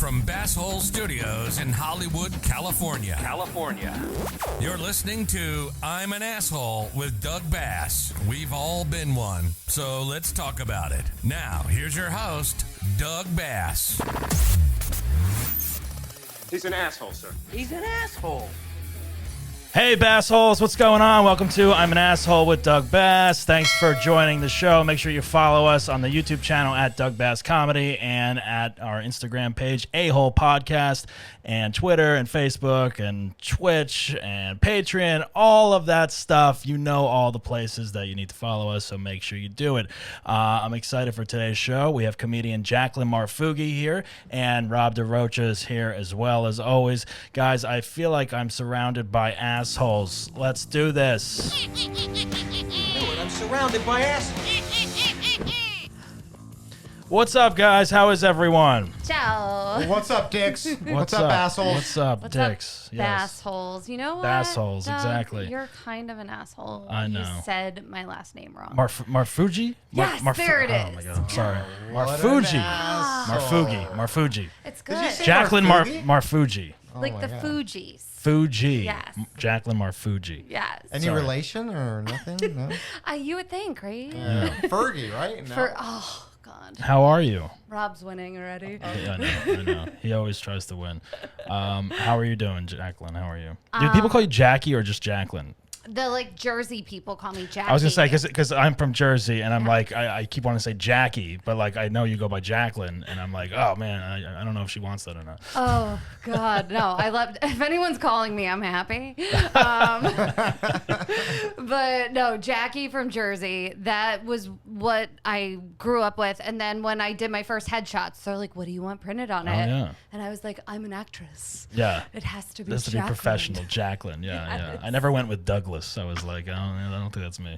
from Basshole Studios in Hollywood, California. You're listening to I'm an Asshole with Doug Bass. We've all been one, so let's talk about it. Now, here's your host, Doug Bass. He's an asshole, sir. He's an asshole. Hey, Bassholes, what's going on? Welcome to I'm an Asshole with Doug Bass. Thanks for joining the show. Make sure you follow us on the YouTube channel at Doug Bass Comedy and at our Instagram page, A-Hole Podcast, and Twitter and Facebook and Twitch and Patreon, all of that stuff. You know all the places that you need to follow us, so make sure you do it. I'm excited for today's show. We have comedian Jaclyn Marfuggi here, and Rob DeRocha is here as well as always. Guys, I feel like I'm surrounded by assholes. Let's do this. I'm surrounded by assholes. What's up, guys? How is everyone? Ciao. What's up, dicks? What's up, assholes? What's up, What's dicks? up, assholes? You know what? Assholes, Doug, exactly. You're kind of an asshole. I know. You said my last name wrong. Marfuggi? Yes, there it Oh my is. god, I'm sorry. What Marfuggi. an asshole. Marfuggi. It's good. Did you say Jaclyn Marfuggi? Marfuggi. like my the God. Fugees. Fuji. Yes. Jaclyn Marfuggi. Yes. Any Sorry. relation or nothing? No? You would think, right? Fergie, right? No. Oh God. How are you? Rob's winning already. Yeah, I know. He always tries to win. How are you doing, Jaclyn? How are you? Do people call you Jackie or just Jaclyn? The Jersey people call me Jackie. I was gonna say because I'm from Jersey and I'm like I keep wanting to say Jackie, but like I know you go by Jaclyn, and I'm like, oh man, I don't know if she wants that or not. Oh God, no! I love. If anyone's calling me, I'm happy. But no, Jackie from Jersey. That was what I grew up with. And then when I did my first headshots, they're like, "What do you want printed on it?" yeah. And I was like, "I'm an actress. Yeah. It has to be. This to be Jaclyn." professional, Jaclyn. Yeah. Yes. I never went with Douglas. I was like, I don't think that's me.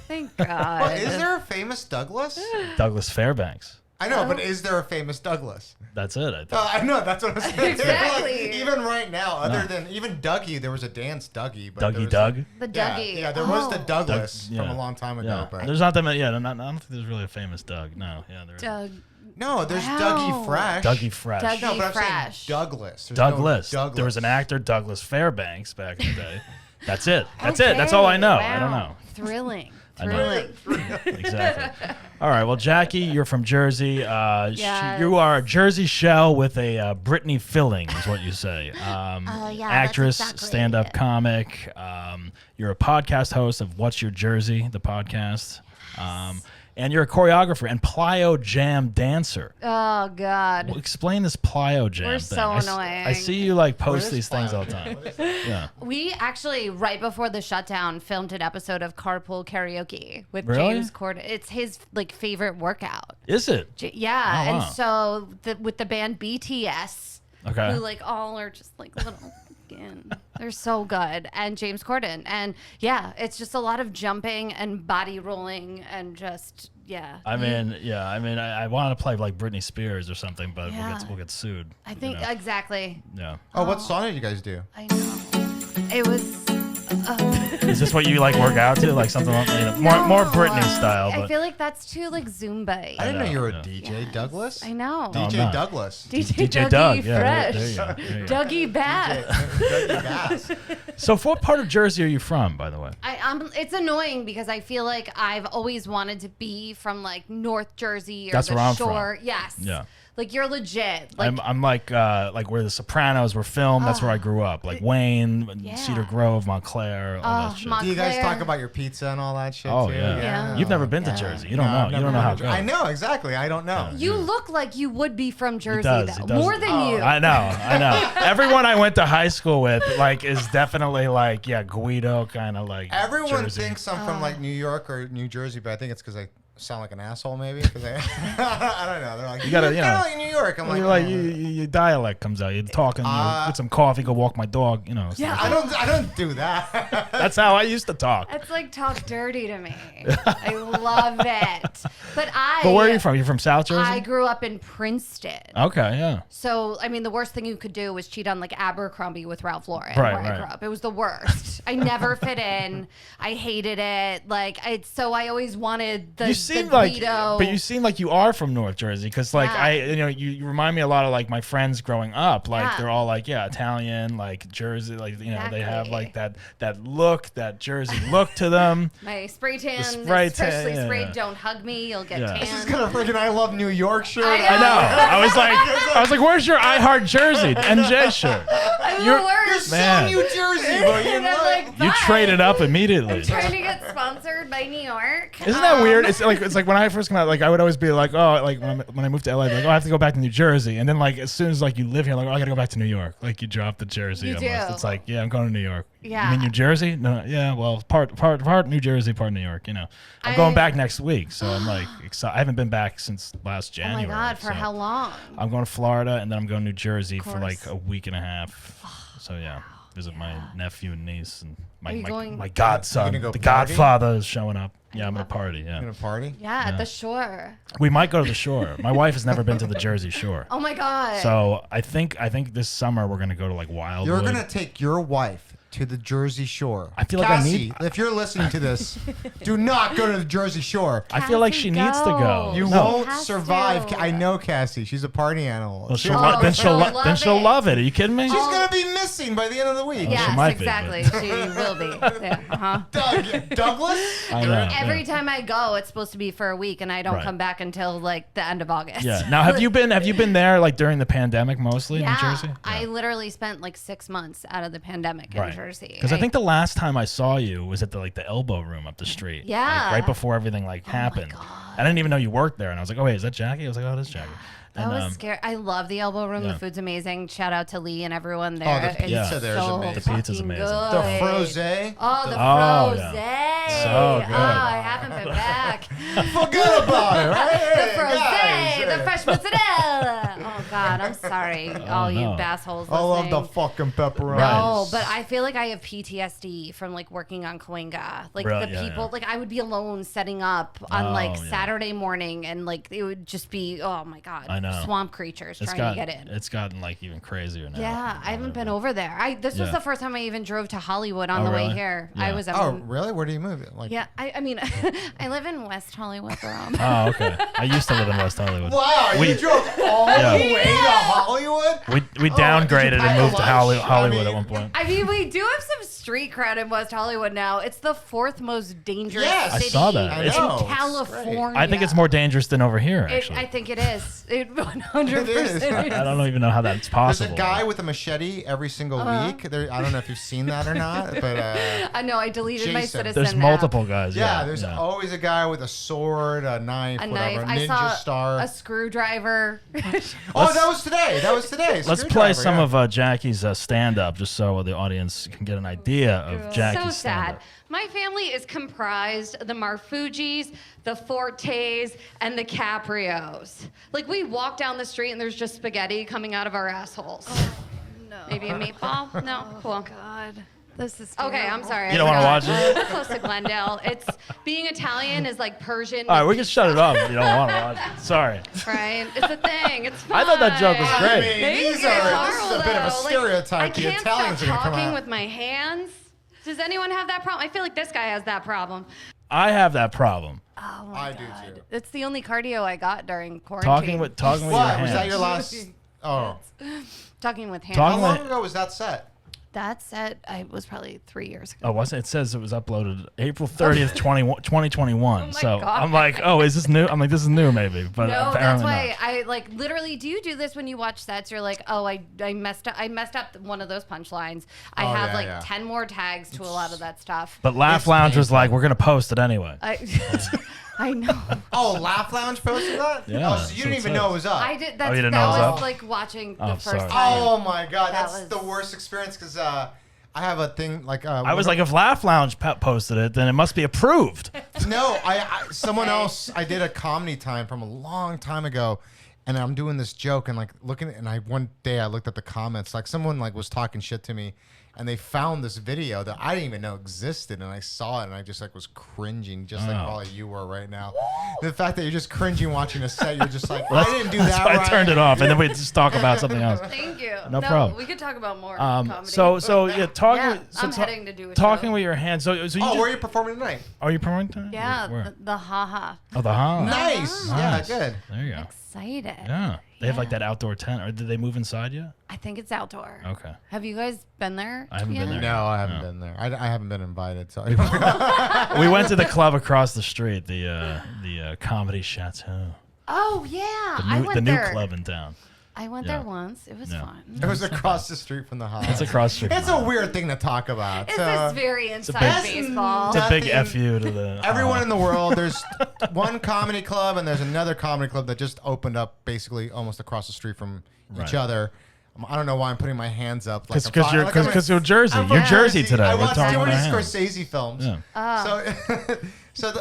Thank God. Well, is there a famous Douglas? Douglas Fairbanks. I know, but is there a famous Douglas? That's it. I think. I know, that's what I'm saying. Exactly. Like, even right now, other than even Dougie, there was a dance Dougie. But Dougie Doug. The Yeah, Dougie. yeah, there was the Douglas Doug- from yeah. a long time ago. Yeah. But There's not that many. Yeah, I don't think there's really a famous Doug. No. Yeah, there is. Doug. no, there's Wow. Dougie Fresh. Dougie Fresh. Doug- No, but I'm Fresh. saying Douglas. There's Douglas. No Douglas. There was an actor, Douglas Fairbanks, back in the day. That's it. That's it. That's all I know. Okay, I don't wow. know. Thrilling. I know. Thrilling. Exactly. All right. Well, Jackie, you're from Jersey. Yes. You are a Jersey shell with a Britney filling, is what you say. yeah, Actress, that's exactly stand-up it. comic. You're a podcast host of What's Your Jersey, the podcast. And you're a choreographer and plyo jam dancer. Oh God. Well, explain this plyo jam We're thing. so I annoying. see you like post is these things plyo all the jam? time. What is that? Yeah. We actually, right before the shutdown, filmed an episode of Carpool Karaoke with Really? James Corden. It's his favorite workout. Is it? Yeah, Oh, wow. and so with the band BTS, Okay. who all are just little skin. They're so good, and James Corden, and yeah, it's just a lot of jumping and body rolling and just I want to play like Britney Spears or something, but Yeah. we'll get sued. I think you know? exactly. Yeah. Oh, what song did you guys do? I know it was. Is this what you like work out to? Like something like, more Britney style, I but feel like that's too Zumba. I didn't know you were a yeah. DJ Douglas. I know. DJ no. Douglas. DJ Doug. Dougie Yeah, Fresh. there you go. There you go. Dougie Bass. Dougie Bass. So, what part of Jersey are you from, by the way? It's annoying because I feel like I've always wanted to be from North Jersey or That's the where I'm shore. from. Yes. Yeah. You're legit. I'm like where the Sopranos were filmed. That's where I grew up. Like Wayne, Yeah. Cedar Grove, Montclair, all that shit. Do you guys Claire. talk about your pizza and all that shit Oh too? yeah. You've never been to Jersey. You don't No, know. I've You don't never know how it been goes. to- I know exactly. I don't know. You look like you would be from Jersey, does, though. he does. More than you. I know. Everyone I went to high school with is definitely Guido kind of Everyone Jersey. thinks I'm from New York or New Jersey, but I think it's because I sound like an asshole, maybe. Because I don't know. They're like, You gotta, kind of like New York. I'm You're like, your dialect comes out. You're talking. Get some coffee. Go walk my dog. stuff Yeah. like that. I don't do that. That's how I used to talk. It's like talk dirty to me. I love it. But But where are you from? You're from South Jersey? I grew up in Princeton. Okay, yeah. So, I mean, the worst thing you could do was cheat on Abercrombie with Ralph Lauren, Right, where I right. grew up. It was the worst. I never fit in. I hated it. So I always wanted the seem the like, Guido. but you seem like you are from North Jersey, because like Yeah. you remind me a lot of like my friends growing up. Like Yeah. they're all like Italian, like Jersey, like they have Exactly. like that look, that Jersey look to them. My spray tan, spray tan, especially yeah. sprayed. Don't hug me, you'll get Yeah. tan. This is kind of freaking I love New York shirt. I I know. I was like, where's your I Heart Jersey NJ shirt? I'm You're- the worst. So Man. New Jersey, but you're And I'm not. like, You bye. traded up immediately. I'm trying to get sponsored by New York. Isn't that weird? It's like when I first came out, like I would always be like, oh, like when I moved to LA, like, oh, I have to go back to New Jersey, and then like as soon as like you live here, like, oh, I gotta go back to New York. Like you drop the Jersey. You almost. do. It's like, yeah, I'm going to New York. Yeah. You mean New Jersey? No, yeah. Well, part New Jersey, part New York. You know, I'm going back next week, so I'm like excited. I haven't been back since last Oh January. my God, for so how long? I'm going to Florida, and then I'm going to New Jersey for course. like a week and a half. So yeah, visit my nephew and niece and Are you going- my godson, You gonna go the party? Godfather is showing up. Yeah, I'm gonna party. Yeah. You gonna party? Yeah, at the shore. We might go to the shore. My wife has never been to the Jersey Shore. Oh my God. So I think this summer we're gonna go to like Wildwood. You're gonna take your wife to the Jersey Shore. I feel like I Cassie, need- if you're listening to this, do not go to the Jersey Shore. I feel like she Cassie, needs to go. You No. won't Has survive. to. I know Cassie. She's a party animal. Well, She's then she'll she'll love then she'll it. love it. Are you kidding me? gonna be missing by the end of the week. yes, might be, exactly. but- She will be. Yeah, uh-huh. Douglas? I know. Every yeah. time I go, it's supposed to be for a week, and I don't Right. come back until like the end of August. Yeah. Now, have you been there like during the pandemic mostly in Yeah, New Jersey? I literally spent like 6 months out of the pandemic in Jersey. Because I think the last time I saw you was at the Elbow Room up the street. Yeah. Oh Like, right before everything happened. I didn't even know you worked there, and I was like, oh wait, is that Jackie? I was like, oh, it is Jackie. that And, was scary. I love the Elbow Room. yeah. The food's amazing. Shout out to Lee and everyone there. the It's pizza there is so amazing. The pizza's fucking amazing. Good. The froze. Oh, the Oh, froze. yeah. So good. Oh, I haven't been back. Forget about it, right? The Hey, froze, guys, the fresh mozzarella. Oh God, I'm sorry, all you no. bassholes I love listening. the fucking pepperoni. No, but I feel like I have PTSD from like working on Cahuenga. Like Right, the yeah, people, yeah. like I would be alone setting up on Oh, like yeah. Saturday morning, and like it would just be, oh my God, I know. swamp creatures It's trying to get in. It's gotten like even crazier now. Yeah, I haven't been over there. This was Yeah. the first time I even drove to Hollywood on Oh, the way really? here. Yeah. I was at Oh, really? Where do you move it? Like, yeah, I mean, I live in West Hollywood, bro. Oh, okay. I used to live in West Hollywood. wow, We- you drove all Yeah. the way to Hollywood? We downgraded pack and a moved to lunch? Hollywood I at mean- one point. I mean, we do have some street cred in West Hollywood now. It's the fourth most dangerous Yes. I city saw that. I It's- know. in It's California. I think it's more dangerous than over here, It, actually. I think it is. It 100%. It is. I don't even know how that's There's possible. a guy with a machete every single week. There, I don't know if you've seen that or not, but I know. I deleted my Jason. Citizen There's app. multiple guys. yeah, there's always a guy with a sword, a knife, A whatever, knife. a I ninja saw star. a screwdriver. Oh, that was today. That was today. Let's play some of Jackie's stand-up just so the audience can get an idea of Jackie's So sad. stand-up. My family is comprised of the Marfuggis, the Fortes, and the Caprios. Like, we walk down the street and there's just spaghetti coming out of our assholes. No. Maybe a meatball? No? Cool. God. This is Okay, I'm sorry. You don't wanna watch it? We're close to Glendale. It's being Italian is like Persian. All right, we can shut it off if you don't want to watch it. Sorry. Right? It's a thing. It's fun. I thought that joke was great. This is It's a horrible, bit of a though. stereotype. Like, The I can't Italians are stop gonna come talking out. with my hands. Does anyone have that problem? I feel like this guy has that problem. I have that problem. Oh my I God. do too. It's the only cardio I got during quarantine. Talking with your What hands. was that your last? Oh, Talking with hands. Talking how long with- ago was that set? That set I was probably 3 years ago. Oh, was it? It says it was uploaded April 30th, 2021. my So God. I'm like, oh, is this new? I'm like, this is new maybe, but No, apparently that's why not. I like literally. Do you do this when you watch sets? You're like, oh, I messed up. I messed up one of those punchlines. I Oh, have yeah, like yeah. 10 more tags to a lot of that stuff. But Laugh It's Lounge was painful. like, we're gonna post it anyway. I know. Oh, Laugh Lounge posted that? Yeah, Oh, so you so didn't it even know it says. was up. I did. That's, you didn't that know it was was up? like watching Oh, the first sorry. time. Oh my god, That that's the was- worst experience because I have a thing like I was like, if Laugh Lounge posted it, then it must be approved. no, someone else. I did a comedy time from a long time ago, and I'm doing this joke and like looking, and one day I looked at the comments, like someone like was talking shit to me, and they found this video that I didn't even know existed, and I saw it, and I just like was cringing, just like probably you were right now. The fact that you're just cringing watching a set, you're just like, I didn't do that. That's why right. I turned it off, and then we just talk about something else. Thank you. No problem. We could talk about more comedy. So yeah, talking. Yeah, so I'm heading to do a talking show. with your hands. So you Oh, just, where are you performing tonight? are you performing tonight? Yeah, Where? the haha. Oh, the Hall. Nice. Nice. Yeah, good. There you go. Excited. Yeah. They have like Yeah. that outdoor tent, or did they move inside yet? I think it's outdoor. Okay. Have you guys been there? I haven't been there. No, I haven't No. been there. I haven't been invited. So We went to the club across the street, the Comedy Chateau, Oh yeah, I went the new there. club in town. I went Yeah. there once. It was Yeah. fun. it was across the street from the house. It's across the street. It's a weird thing to talk about. It's So, this very inside big- baseball. It's a big nothing- fu to the everyone in the world. There's one comedy club, and there's another comedy club that just opened up basically almost across the street from Right. each other. I don't know why I'm putting my hands up. Like because you're Jersey. I'm You're from Jersey today. I We're watched talking too about many him. Scorsese films. Yeah. So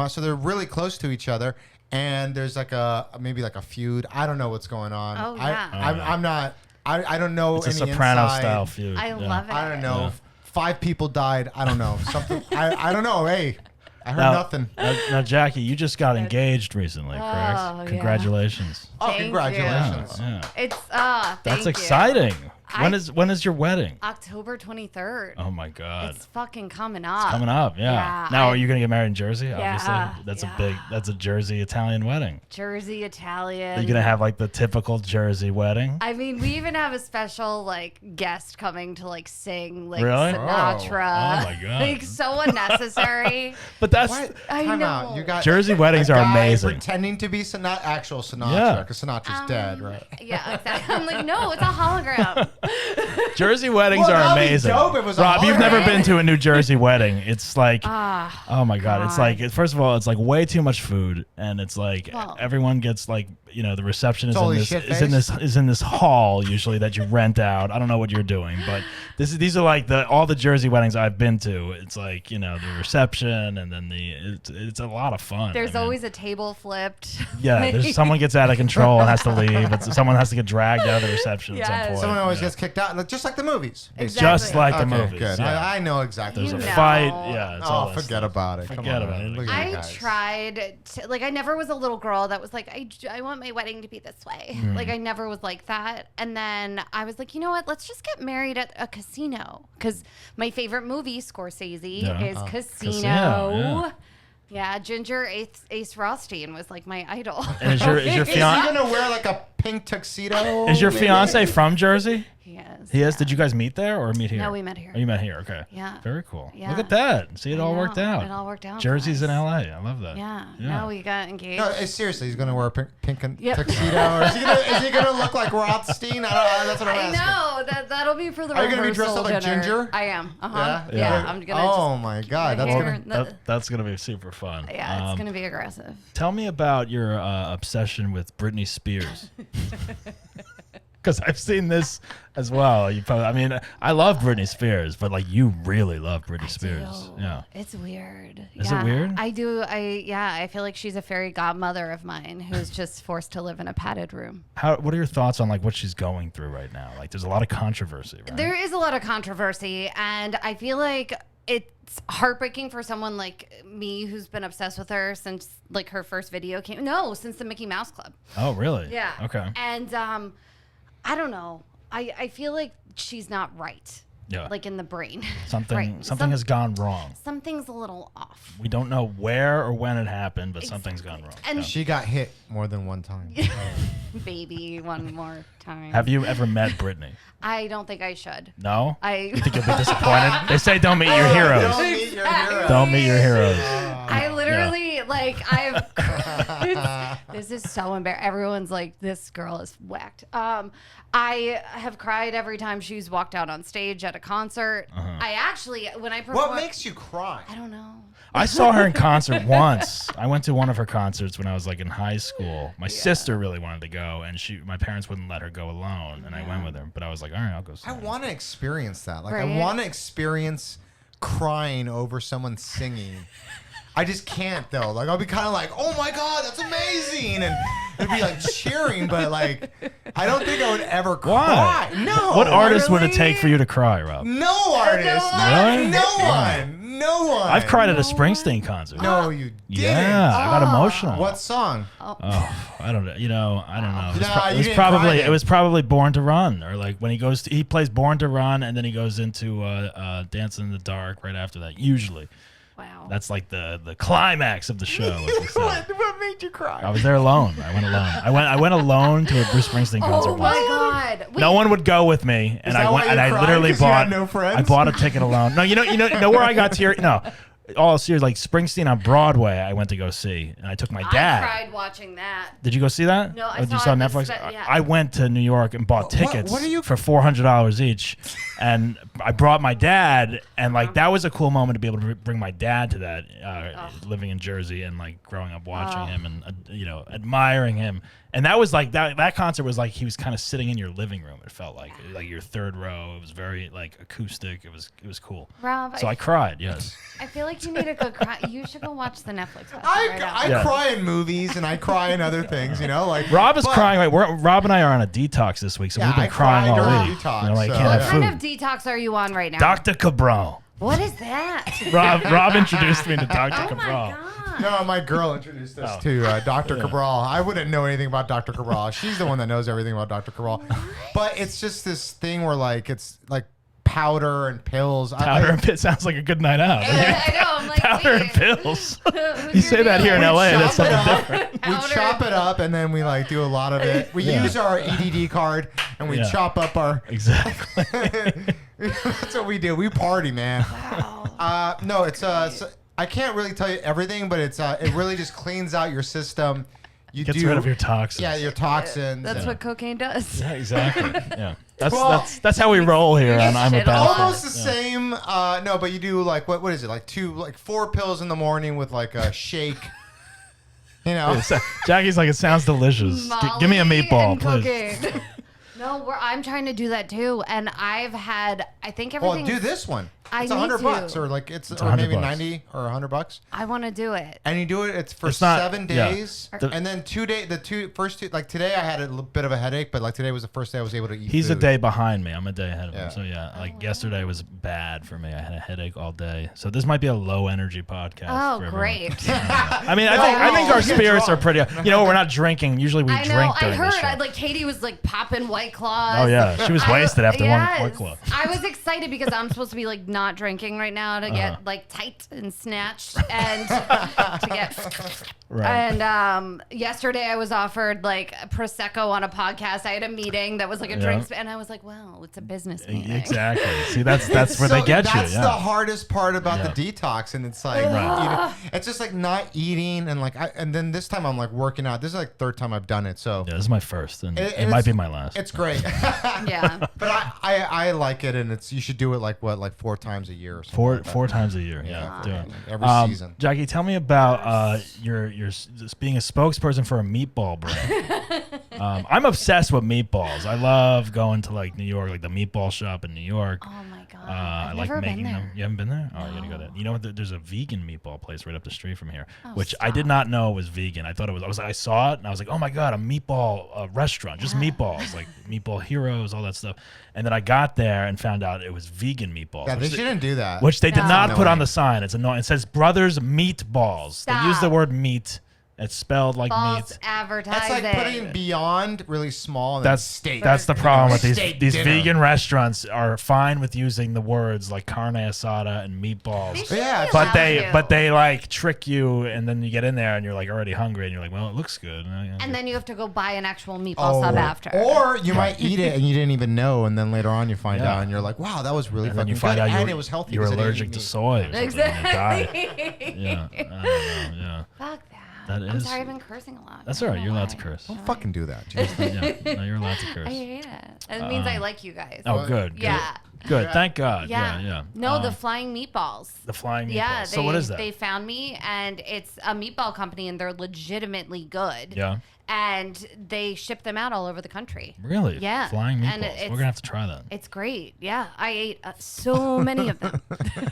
so they're really close to each other, and there's like maybe like a feud. I don't know what's going on. Oh, yeah. I'm not. I don't know It's a any Soprano inside. style feud. I love it. I don't know. Yeah. 5 people died. I don't know something. I don't know. Hey, I heard Now- nothing. Now, Jackie, you just got engaged recently, Oh, correct? yeah. Congratulations. Oh, Thank you. congratulations! Yeah. It's That's thank you. exciting. I- When is your wedding? October 23rd. Oh my God. It's fucking coming up. Coming up, yeah. Yeah, Now, I- are you gonna get married in Jersey? Yeah, Obviously, yeah. that's a Jersey Italian wedding. Jersey Italian. Are you gonna have like the typical Jersey wedding? I mean, we even have a special like guest coming to like sing like Really? Sinatra. Oh my God. Like so unnecessary. But that's What? I Time know. out. You got Jersey a weddings are guy amazing. pretending to be not actual Sinatra, Yeah. because Sinatra's dead, right? Yeah, exactly. I'm like, no, it's a hologram. Jersey weddings Well, are that'd be amazing. dope if it was a Rob, you've never hologram. been to a New Jersey wedding. It's like, Ah, oh my God, it's like first of all, it's like way too much food, and it's like Well- everyone gets like the reception is Holy in this shit is in this hall usually that you rent out. I don't know what you're doing, but these are like all the Jersey weddings I've been to. It's like the reception, and then it's a lot of fun. there's I mean, always a table flipped. yeah. There's someone gets out of control and has to leave. Someone has to get dragged out of the reception at some Yes. point. Someone always Yeah. gets kicked out, like, just like the movies. Exactly. Just like the Okay, movies. Good. Yeah. I know exactly. There's what a it is. fight. No. Yeah. It's all Oh, that forget stuff. about it. Come Forget on. about it. Look at you I guys. tried to, like, I never was a little girl that was like, I want my wedding to be this way. Mm. Like, I never was like that. And then I was like, you know what? Let's just get married at a casino. Because my favorite movie, Scorsese, Yeah. is Casino, Casino. Yeah, Ginger Ace Rothstein was like my idol. And is your Is he fiance gonna wear like a pink tuxedo? is your maybe? fiance from Jersey? He is. He is. yeah. Did you guys meet there or meet here? No, we met here. Oh, you met here. Okay. Yeah. Very cool. Yeah. Look at that. See, it I all know. worked out. It all worked out. Jersey's for in us. LA. I love that. Yeah. Yeah. No, we got engaged. No, seriously, he's gonna wear a pink Yep. tuxedo, or is he gonna look like Rothstein? That's what I'm I asking. know that'll be for the Are you gonna be rehearsal dressed up like dinner. Ginger? I am. Yeah? Yeah. Yeah. I'm gonna. Oh just my keep God, my that's hair gonna. in the- That's gonna be super fun. yeah, it's gonna be aggressive. Tell me about your obsession with Britney Spears. Because I've seen this as well. I mean, I love Britney Spears, but like you really love Britney Spears. do. Yeah. It's weird. Is it weird? I do. I feel like she's a fairy godmother of mine who's just forced to live in a padded room. What are your thoughts on like what she's going through right now? Like, there's a lot of controversy, right? There is a lot of controversy, and I feel like it's heartbreaking for someone like me who's been obsessed with her since like her first video came. No, since the Mickey Mouse Club. Oh, really? Yeah. Okay. And I don't know. I feel like she's not right. Yeah. Like in the brain. Something Right. has gone wrong. Something's a little off. We don't know where or when it happened, but something's gone wrong. And Yeah. She got hit more than one time. baby, one more time. Have you ever met Britney? I don't think I should. No? I You think you'll be disappointed? They say don't meet your heroes. Don't meet your hero. Don't meet your heroes. I literally like this is so embarrassing. Everyone's like, this girl is whacked. I have cried every time she's walked out on stage at a concert. I actually, when I perform, What makes you cry? I don't know. I saw her in concert once. I went to one of her concerts when I was like in high school. My sister really wanted to go, and my parents wouldn't let her go alone, and I went with her. But I was like, all right, I'll go. See I her. want to experience that. Like, I Right? want to experience crying over someone singing. I just can't though. Like I'll be kind of like, oh my god, that's amazing, and it'd be like cheering, but like I don't think I would ever cry. Why? No. What artist would it take for you to cry, Rob? No artist. Really? No one. No one. I've cried at a Springsteen concert. No, you didn't. Yeah, I got emotional. What song? Oh, I don't know. I don't know. Nah, you It was didn't probably cry it then. was probably Born to Run, or like when he plays Born to Run, and then he goes into Dancing in the Dark right after that. Usually, Wow. that's like the climax of the show. as we say. What made you cry? I was there alone. I went alone. I went alone to a Bruce Springsteen concert Oh my once. God. Wait, No one would go with me, and that I why went. And you I cried? literally 'Cause you bought. had no friends? I bought a ticket alone. No, you know where I got tears. No, all serious. Like Springsteen on Broadway, I went to go see, and I took my dad. I cried watching that. Did you go see that? No, I Or did you saw saw it this Netflix? spe- yeah. I went to New York and bought tickets what are you- for $400 each, and I brought my dad, and like that was a cool moment to be able to bring my dad to that, living in Jersey and like growing up watching him and admiring him, and that was like that concert was like he was kind of sitting in your living room. It felt like your third row. It was very like acoustic. It was cool. Rob, So I cried. Yes. I feel like you need a good cry. You should go watch the Netflix special right now. I Yeah. cry in movies and I cry in other things, like Rob is but- crying. Right, Rob and I are on a detox this week, so Yeah, we've been I crying cried all during week. detox, I so- can't What have kind food. of detox are you on right now? Dr. Cabral. What is that? Rob introduced me to Dr. Oh my Cabral. God. No, my girl introduced us to Dr. Cabral. I wouldn't know anything about Dr. Cabral. She's the one that knows everything about Dr. Cabral. But it's just this thing where like it's like powder and pills. Powder and pills sounds like a good night out. I know. I'm like, Powder and wait. pills. Who's You say your that here in dealer? LA, that's chop it something up. different. We Powder. chop it up and then we like do a lot of it. We Yeah. use our EDD card and we Yeah. chop up our. Exactly. That's what we do. We party, man. No, it's I can't really tell you everything, but it's it really just cleans out your system. You Gets do, rid of your toxins. Yeah, your toxins. That's and- what cocaine does. Yeah, exactly. Yeah. Well, That's how we roll here on I'm a shit all Basshole. Almost the same. No, but you do like what is it? Like 4 pills in the morning with like a shake. Jackie's like, it sounds delicious. Give me a Molly meatball, and please. cocaine. No, I'm trying to do that too, and I've had. I think Well, everything. do this one. I It's need $100 to. or like it's or $100 maybe bucks. 90 or $100. I want to do it. And you do it. It's for It's not- 7 yeah. days, The- and then 2 days. First two, like today, I had a little bit of a headache, but like today was the first day I was able to eat. He's a food. day behind me. I'm a day ahead of Yeah. him. So yeah, like yesterday was bad for me. I had a headache all day. So this might be a low energy podcast. Oh, for everyone. great. I mean, I think our we get spirits are drunk. pretty. We're not drinking. Usually we I know. drink I during this heard. show. Like Katie was like popping White Claws. Oh yeah, she was wasted after Yes. one club. I was excited because I'm supposed to be like not drinking right now to get like tight and snatched and to get. Right. And yesterday I was offered like prosecco on a podcast. I had a meeting that was like a drinks, and I was like, "Well, it's a business meeting." Exactly. See, that's where they get you. That's Yeah. the hardest part about Yeah. the detox, and it's like it's just like not eating and like and then this time I'm like working out. This is like third time I've done it, so Yeah, this is my first, and it it's- might be my last. It's great. Yeah. But I like it, and you should do it like 4 times a year or something. Four like that. four times a year. Yeah, do it. Every season. Jackie, tell me about your being a spokesperson for a meatball brand. I'm obsessed with meatballs. I love going to like New York, like the meatball shop in New York. Oh my god. I I've like never making been them. there. You haven't been there? Oh, you gotta go there. You know what? There's a vegan meatball place right up the street from here, Oh, which I did not know was vegan. I thought it was. I saw it and I was like, oh my god, a meatball restaurant, just meatballs, like Meatball Heroes, all that stuff. And then I got there and found out it was vegan meatballs. Yeah, they shouldn't do that. Which they did No. not put on Annoying. the sign. It's annoying. It says Brothers Meatballs. They use the Stop. word meat. It's spelled like False meat. advertising. That's like putting beyond really small and then steak. That's the problem with Steak these dinner. vegan restaurants are fine with using the words like carne asada and meatballs. They should Yeah, be But allowed to. they like trick you, and then you get in there and you're like already hungry, and you're like, well, it looks good. And then you have to go buy an actual meatball sub after. Or you might eat it and you didn't even know, and then later on you find Yeah. out and you're like, wow, that was really and then fucking you find good, out and you it was healthy. you're 'cause I didn't allergic eat to meat. soy or something. Exactly. Yeah, I don't know. Yeah, Fuck that. That I'm is- sorry, I've been cursing a lot. that's I all don't right. know You're allowed to why. curse. Don't fucking do that. Jeez. Yeah, no, you're allowed to curse. I hate it. It means I like you guys. Oh, good. Good. Yeah. Good. Thank God. Yeah. No, the flying meatballs. the flying meatballs. Yeah, So what is that? They found me, and it's a meatball company, and they're legitimately good. Yeah. and they ship them out all over the country. Really? Yeah. Flying And meatballs. We're going to have to try that. It's great. Yeah. I ate so many of them.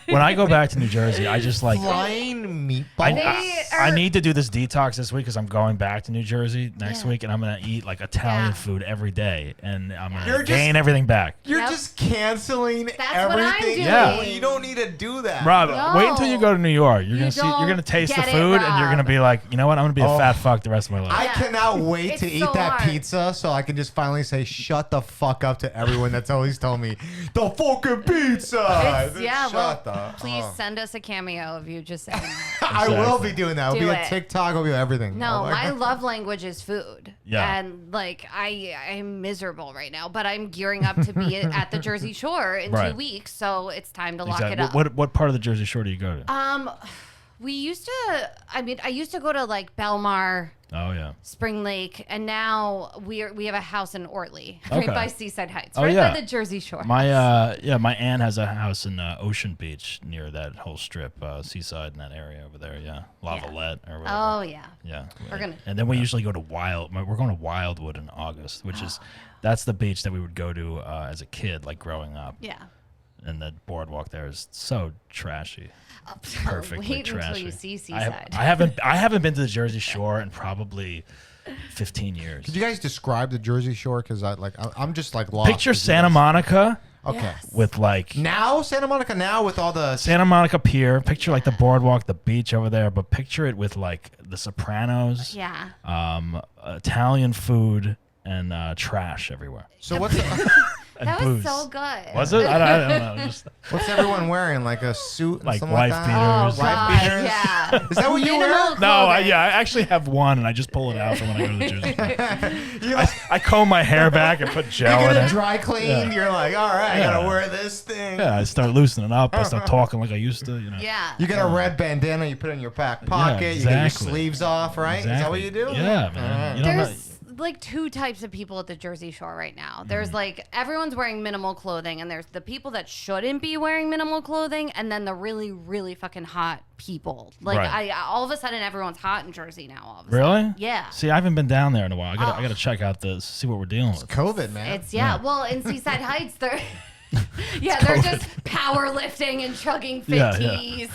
When I go back to New Jersey, I just like... Flying meatballs. I need to do this detox this week because I'm going back to New Jersey next week, and I'm going to eat like Italian food every day, and I'm going to gain everything back. You're just canceling That's everything. what I'm doing. Yeah. You don't need to do that. Rob, No. wait until you go to New York. You're gonna see. You're gonna don't taste the get it, food, and you're gonna Rob. be like, you know what? I'm gonna be a fat fuck the rest of my life. I cannot wait It's to eat so that hard. pizza so I can just finally say, shut the fuck up to everyone that's always told me, the fucking pizza. Shut the Please send us a cameo of you just saying that. I will be doing that. It'll Do be a it. TikTok. It'll be everything. No, Oh my my God. love language is food. Yeah. And like I'm miserable right now, but I'm gearing up to be at the Jersey Shore in Right. 2 weeks, so it's time to lock Exactly. it up. What part of the Jersey Shore do you go to? We used to I used to go to like Belmar, Oh yeah. Spring Lake, and now we have a house in Ortley, right Okay. by Seaside Heights, Oh, right yeah. by the Jersey Shore. My my aunt has a house in Ocean Beach near that whole strip, Seaside in that area over there. Yeah, Lavalette or whatever. Oh yeah. Yeah. We're gonna- And then we usually go to We're going to Wildwood in August, which is that's the beach that we would go to as a kid, like growing up. Yeah. And the boardwalk there is so trashy. Perfectly Wait trashy. until you see I Seaside. haven't been to the Jersey Shore in probably 15 years. Could you guys describe the Jersey Shore? Because I'm just like lost. Picture Santa Monica Okay. Yes. with like Now Santa Monica now with all the Santa Monica Pier. Picture like the boardwalk, the beach over there, but picture it with like the Sopranos, Yeah. Italian food, and trash everywhere. So what's And That booze. was so good. Was it? I don't know. Just what's everyone wearing? Like a suit and Like something wife like that? beaters. Oh, Wife God, beaters? yeah. Is that what you wear? Minimal no, I clothing. actually have one, and I just pull it out for when I go to the Jersey Shore. I comb my hair back and put You gel get in it it. dry cleaned. Yeah. You're like, all right, I Yeah. gotta wear this thing. Yeah, I start loosening up. I start talking like I used to. You know. Yeah. You get a red bandana. You put it in your back pocket. You get your exactly. sleeves off. Right? Is that what you do? Yeah, man. You don't know- There's like two types of people at the Jersey Shore right now. There's like everyone's wearing minimal clothing, and there's the people that shouldn't be wearing minimal clothing, and then the really, really fucking hot people. Like Right. all of a sudden, everyone's hot in Jersey now. All of a Really? sudden. Yeah. See, I haven't been down there in a while. I gotta check out this, see what we're dealing with. COVID, man. It's well in Seaside Heights they're they're COVID. just powerlifting and chugging fit Yeah, yeah. teas,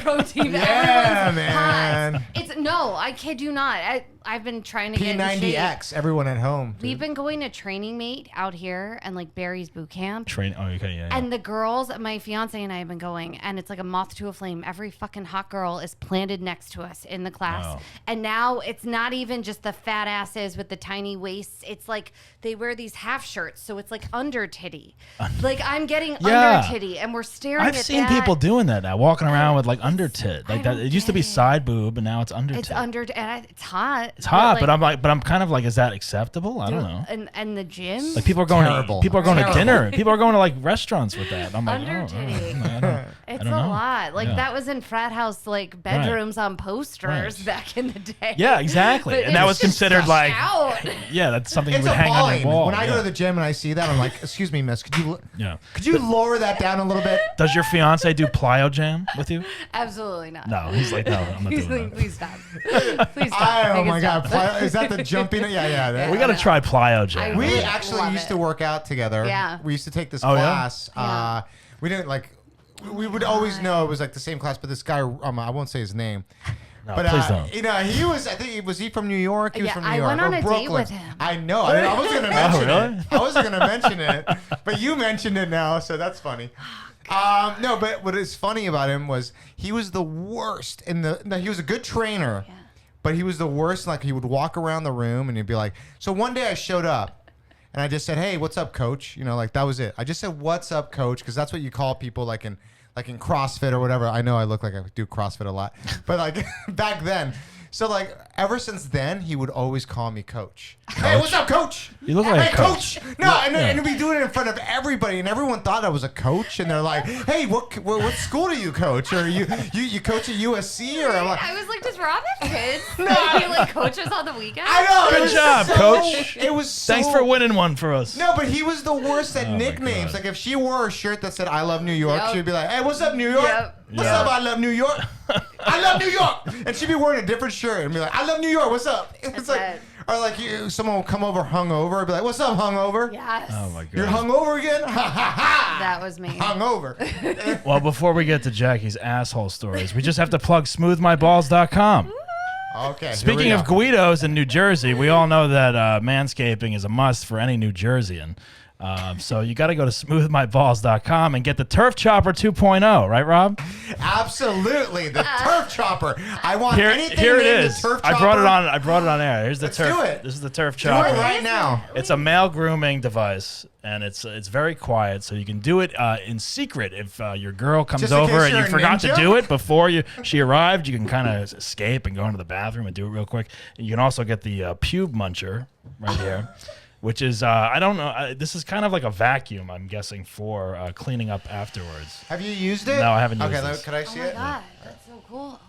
protein. Yeah, Everyone's man. hot. It's no, I kid you not. I've been trying to get in shape. P90X. Everyone at home. dude. We've been going to Training Mate out here and like Barry's boot camp. Train. Oh, okay, yeah. And the girls, my fiance and I have been going, and it's like a moth to a flame. Every fucking hot girl is planted next to us in the class. Wow. And now it's not even just the fat asses with the tiny waists. It's like they wear these half shirts, so it's like under titty. Like I'm getting Yeah. under titty, and we're staring I've at seen that. people doing that now, walking around with like under tit, like that. don't It used to be get it. side boob, and now it's under It's tit. under, and it's hot. It's hot, but I'm kind of like, is that acceptable? I don't know. And the gym. Like people are going Terrible. to people are going Terrible. to dinner. People are going to like restaurants with that. I'm like, Under oh, titty. I don't It's a know. lot. Like Yeah. that was in frat house, like bedrooms on posters Right. back in the day. Yeah, exactly. But And that it's was just considered like, out. yeah, that's something It's you would a hang on vine. your wall. When I yeah. go to the gym and I see that, I'm like, excuse me, miss, yeah. could you lower that down a little bit? Does your fiance do plyo jam with you? Absolutely not. No, he's like, no, I'm not He's doing like, that. please stop. Please stop. Oh Make it my God. stop. Is that the jumping? Yeah. that- We got to try plyo jam. I We really actually love used it. to work out together. Yeah. We used to take this Oh, yeah? class. Yeah. We didn't like. We would always know it was like the same class, but this guy, I won't say his name. No, But please don't. you know, he was. I think was he from New York? He was Yeah, from New I York went on or a date Brooklyn. with him. I know. I wasn't gonna mention really? it. I wasn't gonna mention it, but you mentioned it now, so that's funny. No, but what is funny about him was he was the worst in the. No, he was a good trainer, but he was the worst. Like he would walk around the room and he'd be like. So one day I showed up, and I just said, "Hey, what's up, coach?" You know, like that was it. I just said, "What's up, coach?" Because that's what you call people like in CrossFit or whatever. I know I look like I do CrossFit a lot, but like back then. So like ever since then, he would always call me coach. Hey, what's up, coach? You look like Hey, a coach. No, and we do it in front of everybody, and everyone thought I was a coach, and they're like, "Hey, what school do you coach? Or you coach at USC?" Or I'm like, I was like, does Rob have kids? He like coaches on the weekend? I know. Good it was job, so- coach. It was so, Thanks for winning one for us. No, but he was the worst at my nicknames. God. Like if she wore a shirt that said "I love New York," Yep. she'd be like, "Hey, what's up, New York? Yep. What's Yeah. up? I love New York. I love New York." And she'd be wearing a different shirt and be like, "I love New York. What's up?" It's That's like, it. Or like someone will come over hungover and be like, "What's up, hungover?" Yes. Oh my god. You're hungover again? Ha ha ha! That was me. Hungover. Well, before we get to Jackie's asshole stories, we just have to plug smoothmyballs.com. Okay. Speaking of Guidos in New Jersey, we all know that manscaping is a must for any New Jerseyan. So you got to go to smoothmyballs.com and get the Turf Chopper 2.0, right, Rob? Absolutely, the Turf Chopper. I want anything Here it named is. the Turf Chopper. I brought it on air. Here's the Let's Turf. do it. This is the Turf Do Chopper. it right now. It's a male grooming device, and it's very quiet, so you can do it in secret. If your girl comes Just in over case and you're you a forgot to ninja? do it before she arrived, you can kind of escape and go into the bathroom and do it real quick. And you can also get the pube muncher right here. Which is, I don't know, this is kind of like a vacuum, I'm guessing, for cleaning up afterwards. Have you used it? No, I haven't used Okay, this. could I Oh see my it? god, that's so cool.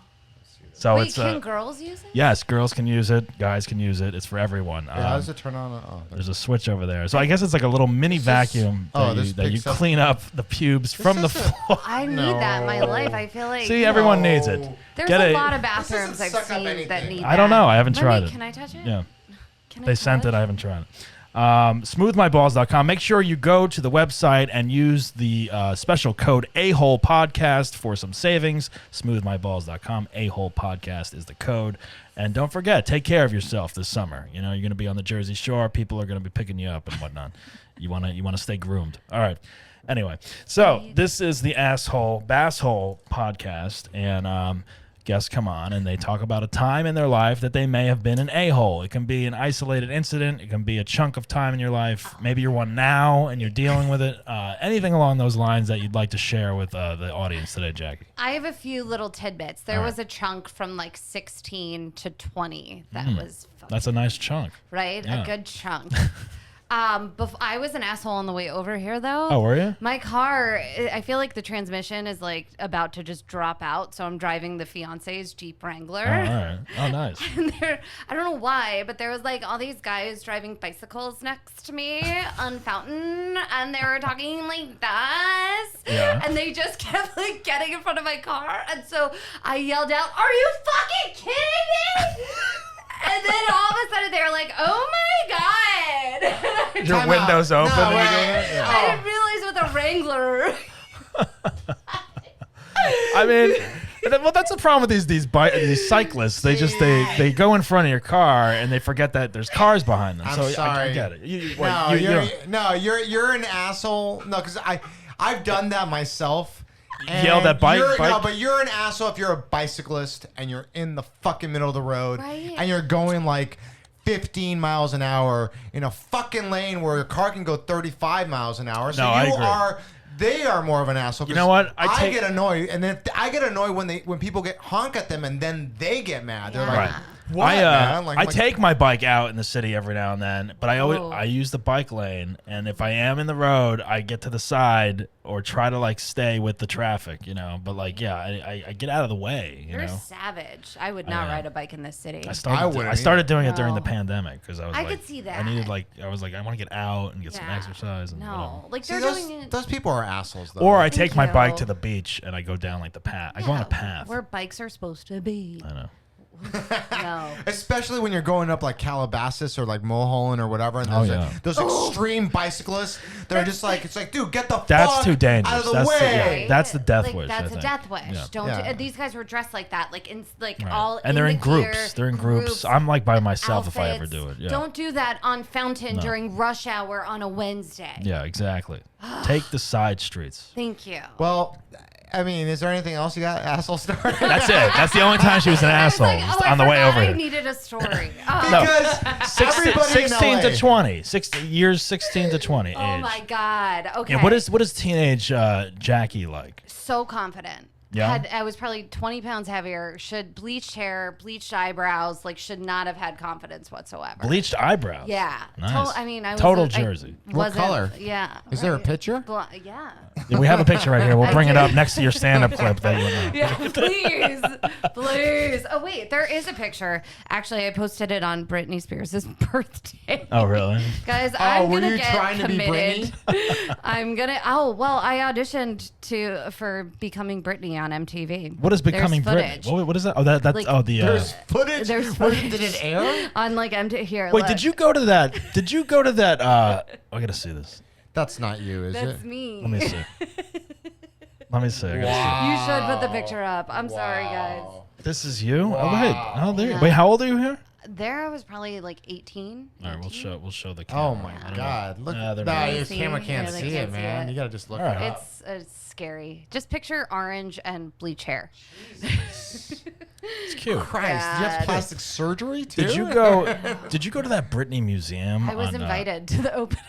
So Wait, it's can girls use it? yes, girls can use it, guys can use it. It's for everyone. Yeah, how does it turn on? Oh, There's a switch over there. So I guess it's like a little mini vacuum this that you picks up- clean up the pubes from the isn't- floor. I need that in my life. I feel like See, everyone needs it. there's Get a it. lot of bathrooms I've suck up seen that anything. need I don't that. know. I haven't Let tried me- it. Can I touch it? Yeah. Can I They sent touch? it. I haven't tried it. Smoothmyballs.com. Make sure you go to the website and use the special code AHOLE podcast for some savings. Smoothmyballs.com. AHOLE podcast is the code. And don't forget, take care of yourself this summer. You know, you're going to be on the Jersey Shore. People are going to be picking you up and whatnot. You want to stay groomed. All right. Anyway, so this is the Basshole podcast, and guests come on and they talk about a time in their life that they may have been an a-hole. It can be an isolated incident. It can be a chunk of time in your life. Maybe you're one now and you're dealing with it. Anything along those lines that you'd like to share with the audience today, Jackie? I have a few little tidbits. There was a chunk from like 16 to 20 that was fucking, That's a nice chunk. right? Yeah. A good chunk. I was an asshole on the way over here, though. Oh, were you? My car, I feel like the transmission is like about to just drop out, so I'm driving the fiance's Jeep Wrangler. Oh, all right. Oh, nice. And I don't know why, but there was like all these guys driving bicycles next to me on Fountain, and they were talking like this, Yeah. and they just kept like getting in front of my car, and so I yelled out, "Are you fucking kidding me?" And then all of a sudden they were like, "Oh my god!" Your Time window's out. open. No, and wait. you're doing it? Yeah. I didn't realize with a Wrangler. I mean, well, that's the problem with these cyclists. They just they go in front of your car and they forget that there's cars behind them. I'm so sorry. I get it. You're an asshole. No, because I've done that myself. And Yelled at bike. No, but you're an asshole if you're a bicyclist and you're in the fucking middle of the road Right. and you're going like 15 miles an hour in a fucking lane where your car can go 35 miles an hour. So No, I agree. they are more of an asshole. You know what? I get annoyed, and then I get annoyed when people get honk at them, and then they get mad. They're like, Right. "What, man?" Like, I I'm like, take my bike out in the city every now and then, but Oh. I use the bike lane, and if I am in the road, I get to the side or try to like stay with the traffic, you know. But like, yeah, I get out of the way, you You're know. savage. I would not ride a bike in this city. I wouldn't started doing it during the No. pandemic because I was I like, could see I needed that. I was like, I want to get out and get some Yeah. exercise and whatever. No, like See, they're those, doing it. those people are assholes, though. Or I Thank take my bike you. to the beach and I go down like the path. I go on a path. where bikes are supposed to be. I know. No. Especially when you're going up like Calabasas or like Mulholland or whatever, and Oh, there's yeah. those extreme bicyclists. They're just like, it's like, dude, get the That's fuck too dangerous. out of the That's way. that's the death Like, wish. That's I a think. death wish. Yeah. Don't Yeah. these guys were dressed like that, like in like Right. all And they're in in the groups. gear, They're in groups. I'm like by myself if I ever outfits. do it. Yeah. Don't do that on Fountain No. during rush hour on a Wednesday. Yeah, exactly. Take the side streets. Thank you. Well, I mean, is there anything else you got, asshole story? That's it. That's the only time she was an I was asshole. like, was I on the way forgot over I here. needed a story. Oh, No. Because 16 in to LA 20. Years 16 to 20 oh age. my God. Okay. Yeah, what is teenage Jackie like? So confident. Yeah? I was probably 20 pounds heavier. Should bleached hair, bleached eyebrows. Like should not have had confidence whatsoever. Bleached eyebrows. Yeah. Nice. I mean, I was Total Jersey. What color? Yeah. Is there a right. picture? Yeah. Yeah, we have a picture right here. We'll I bring it do. up next to your stand-up clip that you know. Yeah, please, please. Oh wait, there is a picture. Actually, I posted it on Britney Spears' birthday. Oh, really? Guys, I'm were gonna you get trying to be committed. I'm gonna. Oh well, I auditioned for becoming Britney on MTV. What is becoming There's Britney? footage. What is that? Oh, that's Like, There's footage. There's What, footage. did it air? on like MTV. Here, Wait, look. did you go to that? Did you go to that? I gotta see this. That's not you, is That's it? me. Let me see. Let me see. I gotta You should put the picture up. I'm sorry, guys. see. This is you. Oh wait. Oh there. Yeah. Wait, how old are you here? There, I was probably like 18. All right, 18. we'll show the camera. Oh my God! Look, they're nah, not. your See? camera can't Yeah, they see can't it, see man. it. You gotta just look All it right. up. It's scary. Just picture orange and bleach hair. It's cute. Christ, do you have God. plastic surgery too? Did you go? Did you go to that Britney museum? I was on, invited to the opening.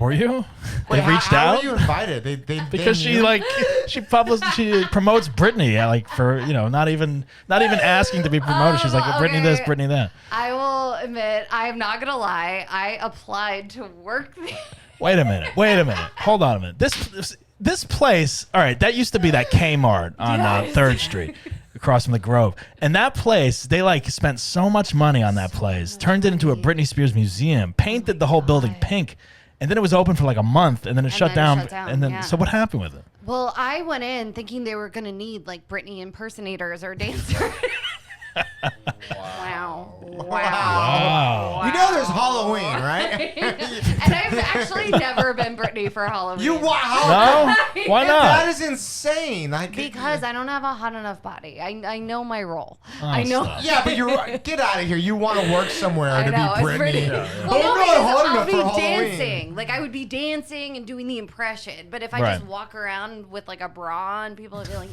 Were you? Wait, They reached how out were you invited? They because she she promotes Britney like for not even asking to be promoted. She's like Britney this, okay. Britney that. I will admit, I'm not gonna lie. I applied to work there. Wait a minute. Hold on a minute. This place. All right, that used to be that Kmart on Yes. 3rd Street. Across from the Grove. And that place, they like spent so much money on that place, turned it into a Britney Spears museum, painted the whole building pink, and then it was open for like a month, and then it shut then it down. shut down, And then, yeah. so what happened with it? Well, I went in thinking they were gonna need like Britney impersonators or dancers. Wow. Wow. You know there's Halloween, right? And I've actually never been Britney for Halloween. You wow. No? Why That not? is insane. Because I don't have a hot enough body. I know my role. Oh, I know. stop. Yeah, but you're get out of here. You want to work somewhere I to know, be it's Britney. pretty. Oh, Well, no, I'm not because hot I'll enough be for Halloween. dancing. Like I would be dancing and doing the impression. But if I Right. just walk around with like a bra on, people would be like,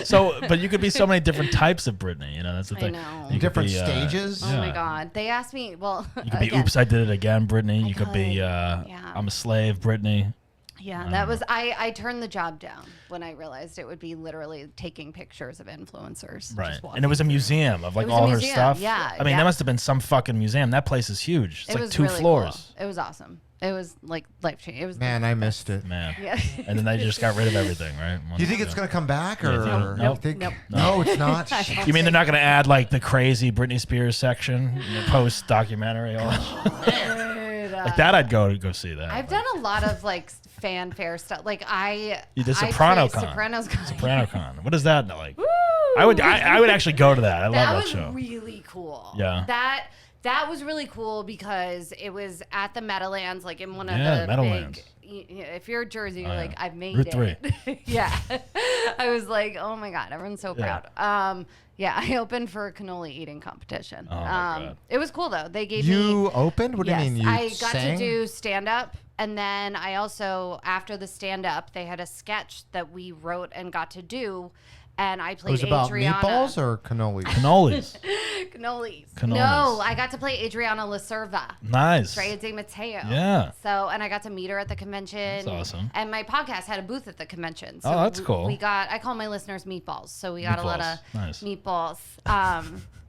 So, but you could be so many different types of Britney. You know, that's the I thing. know. You could Different be, stages? oh yeah. my God. They asked me, well, You could be again, Oops, I Did It Again, Britney. You could could, be yeah. I'm a Slave, Britney. Yeah, that was I turned the job down when I realized it would be literally taking pictures of influencers. Right. just walking And it was a through. museum of like was a all her museum, stuff. yeah, I mean, yeah. that must have been some fucking museum. That place is huge. It's It like was 2 really floors. Cool. It was awesome. It was like life changing. It was Man, I missed it. Man. Yeah. And then they just got rid of everything, right? Do you think it's gonna come back or? Nope. You think- Nope. No, it's not. You mean they're not going to add like the crazy Britney Spears section, post documentary? Like that, I'd go see that. I've done a lot of like fanfare stuff. Like You did I Soprano played Con. Sopranos Con. SopranoCon. What is that like? Woo! I would actually go to that. I love That that was show. really cool. Yeah. That was really cool because it was at the Meadowlands, like in one of Yeah, the Meadowlands. big. If you're Jersey, you're Oh, like, yeah. I've made Route it. Yeah. I was like, oh my God, everyone's so Yeah. proud. Yeah, I opened for a cannoli eating competition. Oh, my God. It was cool though. They gave me. You opened? What do Yes, you mean? You I got sang? to do stand up. And then I also, after the stand up, they had a sketch that we wrote and got to do. And I It played was about Adriana. meatballs or cannolis? Cannolis. Cannolis. Cannolis. No, I got to play Adriana Lacerva. Nice. Trey de Mateo. Yeah. So, and I got to meet her at the convention. That's awesome. And my podcast had a booth at the convention. So Oh, that's cool. We got, I call my listeners meatballs. So we got a lot of Nice. meatballs.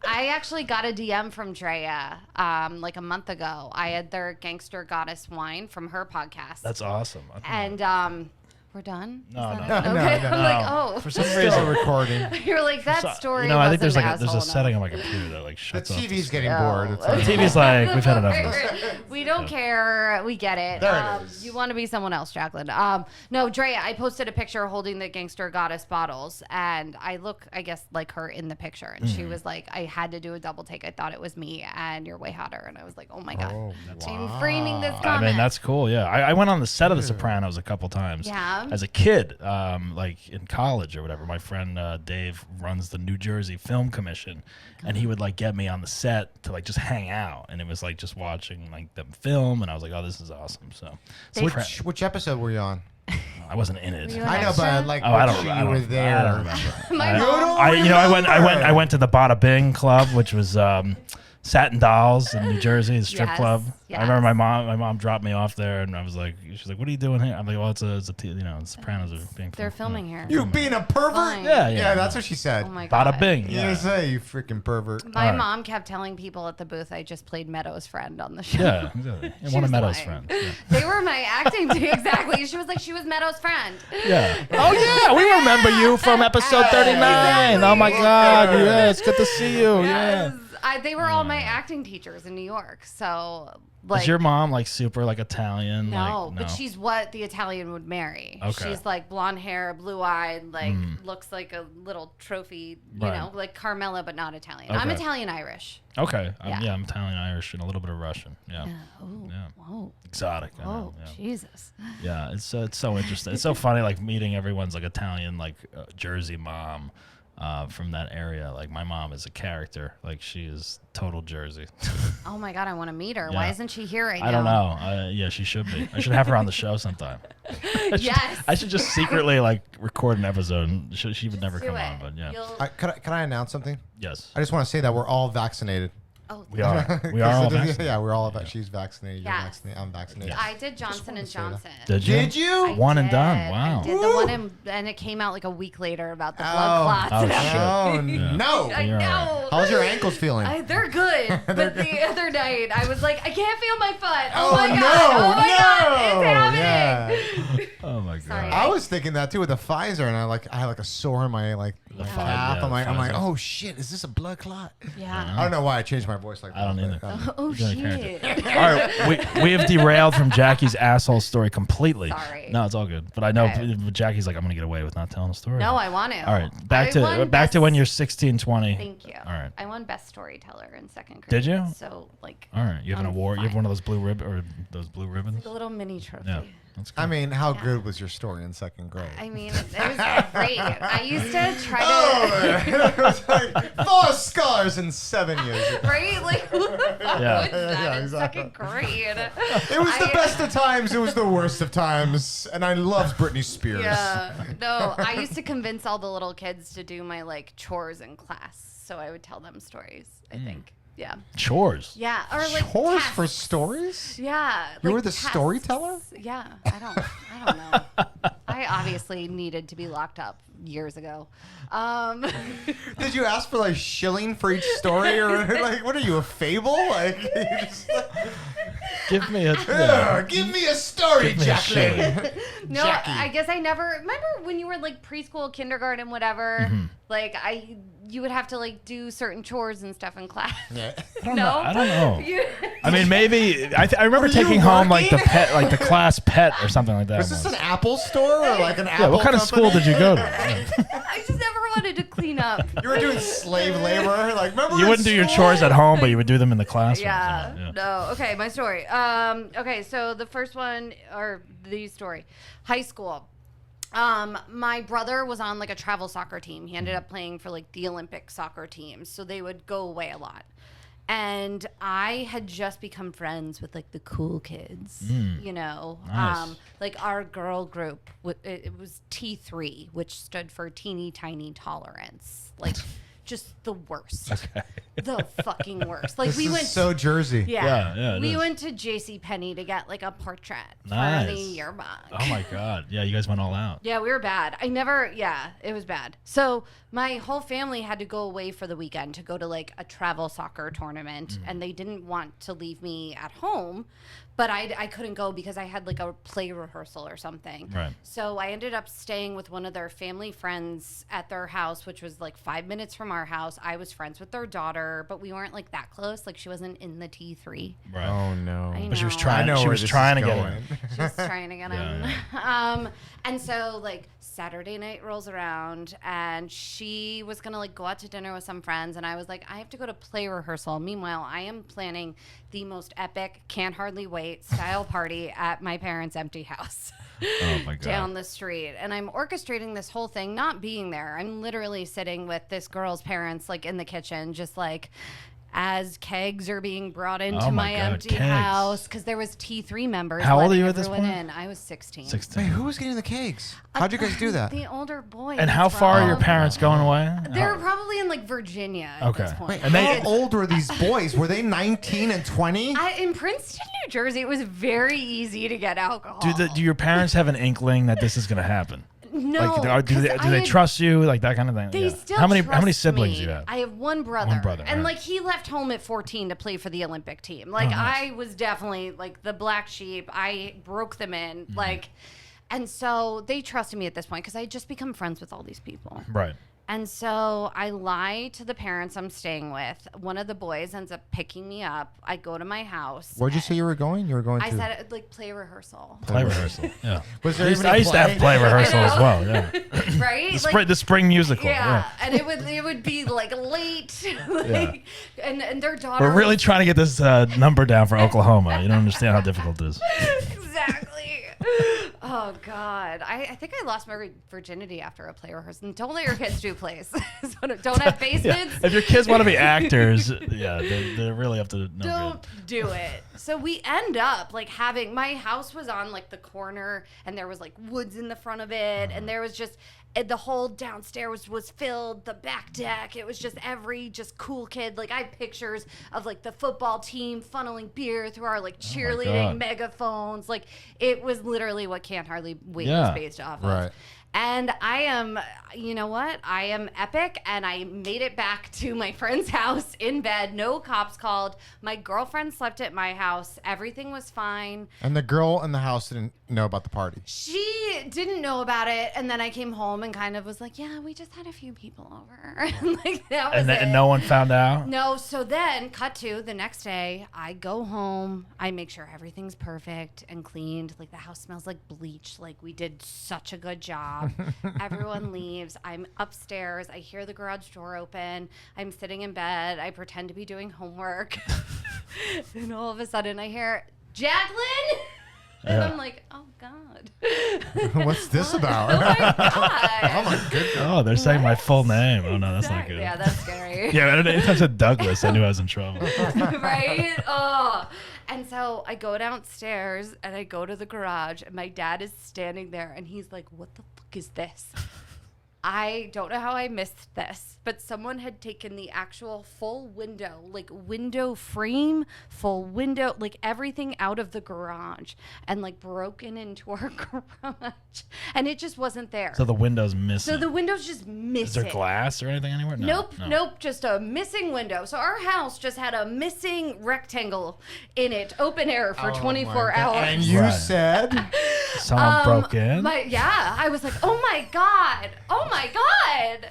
I actually got a DM from Drea like a month ago. I had their Gangster Goddess wine from her podcast. That's awesome. And we're done? No, Is no, that it? no, Okay. no, I'm no. like, oh. For some Still reason, recording. You're like, that story you know, I think wasn't there's a asshole setting on enough. my computer that like The shuts off. TV's the getting No. bored. It's The like, TV's like, we've had enough of this. We don't care. We get it. There it is. You want to be someone else, Jaclyn. No, Drea, I posted a picture holding the Gangster Goddess bottles, and I look, I guess, like her in the picture. And Mm-hmm. she was like, I had to do a double take. I thought it was me, and you're way hotter. And I was like, oh my God. I'm framing this comment. I mean, that's cool. Yeah, I went on the set of The Sopranos a couple times. Yeah. As a kid, like in college or whatever. My friend Dave runs the New Jersey Film Commission, and he would like get me on the set to like just hang out, and it was like just watching like them film, and I was like, oh, this is awesome. So, which episode were you on? I wasn't in it. Were you an I know, extra? but like, Oh, I which don't. you I don't were there. I don't remember. My You mom. don't I went to the Bada Bing Club, which was Satin Dolls in New Jersey, the strip Yes, club. yes. I remember my mom dropped me off there, and I was like, she's like, what are you doing here? I'm like, well, it's a Sopranos are being They're filmed. filming here. You being a pervert? Fine. Yeah, Yeah, that's what she said. Oh my God. Bada Bing. You Yeah. didn't say, you freaking pervert. My Alright. mom kept telling people at the booth I just played Meadows' friend on the show. Yeah, exactly. She One of was Meadows' lying. friends. Yeah. They were my acting team. Exactly. She was like, she was Meadows' friend. Yeah. Oh yeah, we remember you from episode 39. Oh my God. Yeah, it's good to see you. Yeah. Yes. They were all my acting teachers in New York. So Is your mom like super like Italian? No, like, but she's what the Italian would marry. Okay. She's like blonde hair, blue eyed, like looks like a little trophy, you know, like Carmela, but not Italian. I'm Okay. Italian Irish. Okay. Yeah. I'm Italian, Irish, and a little bit of Russian. Yeah. Oh, Yeah. whoa. Exotic. I Oh, know, yeah. Jesus. Yeah, it's so interesting. It's so funny, like meeting everyone's like Italian, like Jersey mom from that area. Like my mom is a character. Like she is total Jersey. Oh my God, I want to meet her. Yeah. Why isn't she here right now? I don't know. Yeah, she should be. I should have her on the show sometime. Yes. I should just secretly like record an episode. And she would never Do come it. on, but yeah. Can I announce something? Yes, I just want to say that we're all vaccinated. Oh, we are. We are all vaccinated. Yeah, we're all about. She's vaccinated. You're Yes. vaccinated. I'm vaccinated. I did Johnson and Johnson. Did you? Did you? I One and done. did. Wow. I did the one and it came out like a week later about the blood clots. Oh, and shit. Oh Yeah. no! I You're all know. How's your ankles feeling? They're good. But the other night, I was like, I can't feel my foot. Oh, Oh, my God. no, Oh, my God. no. It's happening. Oh my Sorry. god. I was thinking that too with the Pfizer, and I had like a sore in my calf. yeah, I'm like, Pfizer. oh shit, is this a blood clot? Yeah. I don't know why I changed my voice like that. I don't either. but, Oh, You're doing a shit. character. All right, we have derailed from Jackie's asshole story completely. Sorry. No, it's all good. But I know Okay. Jackie's like, I'm gonna get away with not telling a story. No, I want to. All right, back I won to when best- you're 16, 20. Thank you. All right. I won best storyteller in second grade. Did you? So, like, All right, you have an I'm award. You have fine. one of those blue ribbons. a little mini trophy. Yeah, that's cool. I mean, how good was your story in second grade? I mean, it was great. I used to try to. Oh, it was like 4 scars in 7 years. Right? Like, who the fuck Yeah. was that Yeah, in exactly. second grade? It was the best of times. It was the worst of times. And I loved Britney Spears. Yeah. No, I used to convince all the little kids to do my, like, chores in class. So I would tell them stories, I think. Yeah. Chores. Yeah. Or, like, Chores tasks. for stories? Yeah. You like were the tasks. storyteller? Yeah. I don't know. I obviously needed to be locked up years ago. Did you ask for like shilling for each story, or like what are you, a fable? Like, you just, Give me a. give me a story, Give me a shilling. Jaclyn. No, Jackie. I guess I never remember when you were like preschool, kindergarten, whatever. Mm-hmm. Like you would have to like do certain chores and stuff in class. Yeah. No, I don't know. You- I mean, maybe I remember Were you taking home like the working? pet, like the class pet or something like that. Was this once. an Apple store or like an Apple? Yeah, what kind of school company? did you go to? I just never wanted to clean up. You were doing slave labor. Like, remember? You in wouldn't do your school? chores at home, but you would do them in the classroom. Yeah. No. Okay, my story. Okay, so the first one, or the story, high school. My brother was on like a travel soccer team. He ended up playing for like the Olympic soccer team, so they would go away a lot. And I had just become friends with like the cool kids, you know. Nice. Like our girl group, it was T3, which stood for teeny tiny tolerance. Like just the worst. Okay. The fucking worst. Like This we is went so Jersey. Yeah, it we is. went to JCPenney to get like a portrait for the Nice. yearbook. Oh my god. Yeah, you guys went all out. Yeah, we were bad. It was bad. So my whole family had to go away for the weekend to go to like a travel soccer tournament, and they didn't want to leave me at home, but I couldn't go because I had like a play rehearsal or something. Right. So I ended up staying with one of their family friends at their house, which was like 5 minutes from our house. I was friends with their daughter, but we weren't like that close. Like she wasn't in the T3. Right. Oh no. I But she was know. trying. I know She where was this trying is to get going. in. Just trying to get Yeah, in. And so like Saturday night rolls around and she was gonna like go out to dinner with some friends, and I was like, I have to go to play rehearsal. Meanwhile, I am planning the most epic can't hardly wait style party at my parents' empty house. Oh my god. Down the street, and I'm orchestrating this whole thing, not being there. I'm literally sitting with this girl's parents like in the kitchen, just like as kegs are being brought into Oh my my God, empty kegs. house because there was T3 members. How old are letting you at this everyone point? in. I was 16. 16. Wait, who was getting the cakes? How'd you guys do that? The older boys. And how far are your Rob. parents going away? They're probably in like Virginia at Okay. this point. Wait, And they- how old were these boys? Were they 19 and 20? In Princeton, New Jersey, it was very easy to get alcohol. Do your parents have an inkling that this is going to happen? No. Like, do 'cause they I trust you? Like that kind of thing? They Yeah. still How many trust siblings me. do you have? I have one brother. One brother, and right. like he left home at 14 to play for the Olympic team. Like nice. I was definitely like the black sheep. I broke them in. Mm-hmm. Like, and so they trusted me at this point because I had just become friends with all these people. Right. And so I lie to the parents I'm staying with. One of the boys ends up picking me up. I go to my house. Where'd you say you were going? You were going to. I said like play rehearsal. Play rehearsal. Yeah. Was there I used to have play rehearsal as well. Yeah. Right? The spring musical. Yeah. And it would be like late. Like, and their daughter. We're really trying to get this number down for Oklahoma. You don't understand how difficult it is. Exactly. Oh God, I think I lost my virginity after a play rehearsal. Don't let your kids do plays. Don't have basements. If your kids want to be actors, they're really up to no Don't good. do it. So we end up like having, my house was on like the corner and there was like woods in the front of it, and there was just the whole downstairs was filled, the back deck. It was just every just cool kid. Like I have pictures of like the football team funneling beer through our like cheerleading megaphones. Like it was literally what Can't Hardly Wait was based off of. And I am, you know what? I am epic, and I made it back to my friend's house in bed. No cops called. My girlfriend slept at my house. Everything was fine. And the girl in the house didn't know about the party. She didn't know about it, and then I came home and kind of was like, "Yeah, we just had a few people over." Like that was it. And no one found out? No. So then, cut to the next day. I go home. I make sure everything's perfect and cleaned. Like the house smells like bleach. Like we did such a good job. Everyone leaves. I'm upstairs. I hear the garage door open. I'm sitting in bed. I pretend to be doing homework. And all of a sudden I hear, "Jaclyn?" And I'm like, "Oh God." What's this about? Oh my God. Oh my goodness. Oh, they're saying my full name. Oh no, that's not good. Yeah, that's scary. Yeah, anytime I said Douglas, I knew I was in trouble. Right? Oh. And so I go downstairs and I go to the garage, and my dad is standing there and he's like, "What the fuck is this?" I don't know how I missed this, but someone had taken the actual full window, like window frame, full window, like everything out of the garage, and like broken into our garage, and it just wasn't there. So the window's missing. So the window's just missing. Is there glass or anything anywhere? No, Nope, just a missing window. So our house just had a missing rectangle in it, open air for 24 hours. And you said someone broke in? I was like, "Oh my God. Oh my God."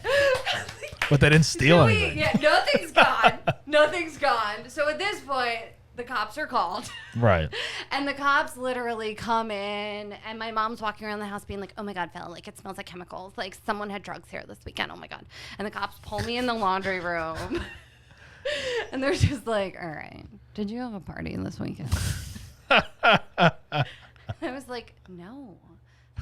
But they didn't steal anything. Yeah, nothing's gone. Nothing's gone. So at this point, the cops are called. Right. And the cops literally come in, and my mom's walking around the house being like, "Oh my God, Phil, like it smells like chemicals. Like someone had drugs here this weekend. Oh my God." And the cops pull me in the laundry room. And they're just like, "All right, did you have a party this weekend?" I was like, "No.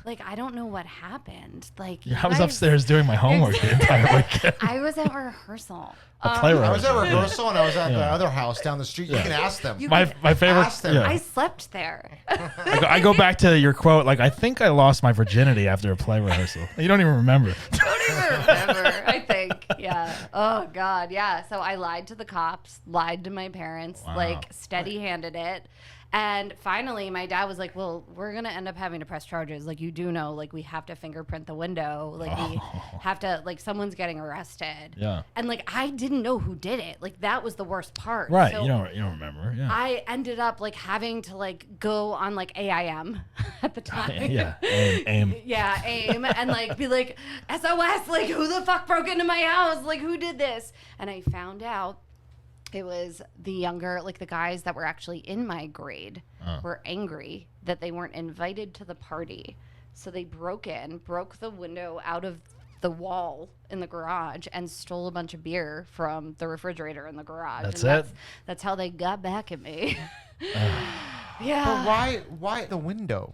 Like, I don't know what happened." Like, I was upstairs doing my homework the entire weekend. I was at rehearsal. Play I was at rehearsal. rehearsal and I was at the other house down the street. You can ask them. My favorite. Ask them. Yeah. I slept there. I go back to your quote. Like, I think I lost my virginity after a play rehearsal. You don't even remember. Don't even remember, I think. Yeah. Oh, God. Yeah. So I lied to the cops, lied to my parents, like steady-handed it. And finally, my dad was like, "Well, we're going to end up having to press charges. Like, you do know, like, we have to fingerprint the window. Like, we have to, like, someone's getting arrested." Yeah. And, like, I didn't know who did it. Like, that was the worst part. Right. So you don't remember. Yeah. I ended up, like, having to, like, go on, like, AIM at the time. Yeah. Aim. Yeah, AIM, and like be like, "SOS, like who the fuck broke into my house? Like who did this?" And I found out it was the younger, like the guys that were actually in my grade were angry that they weren't invited to the party. So they broke the window out of the wall in the garage and stole a bunch of beer from the refrigerator in the garage. That's how they got back at me. Yeah. But why the window?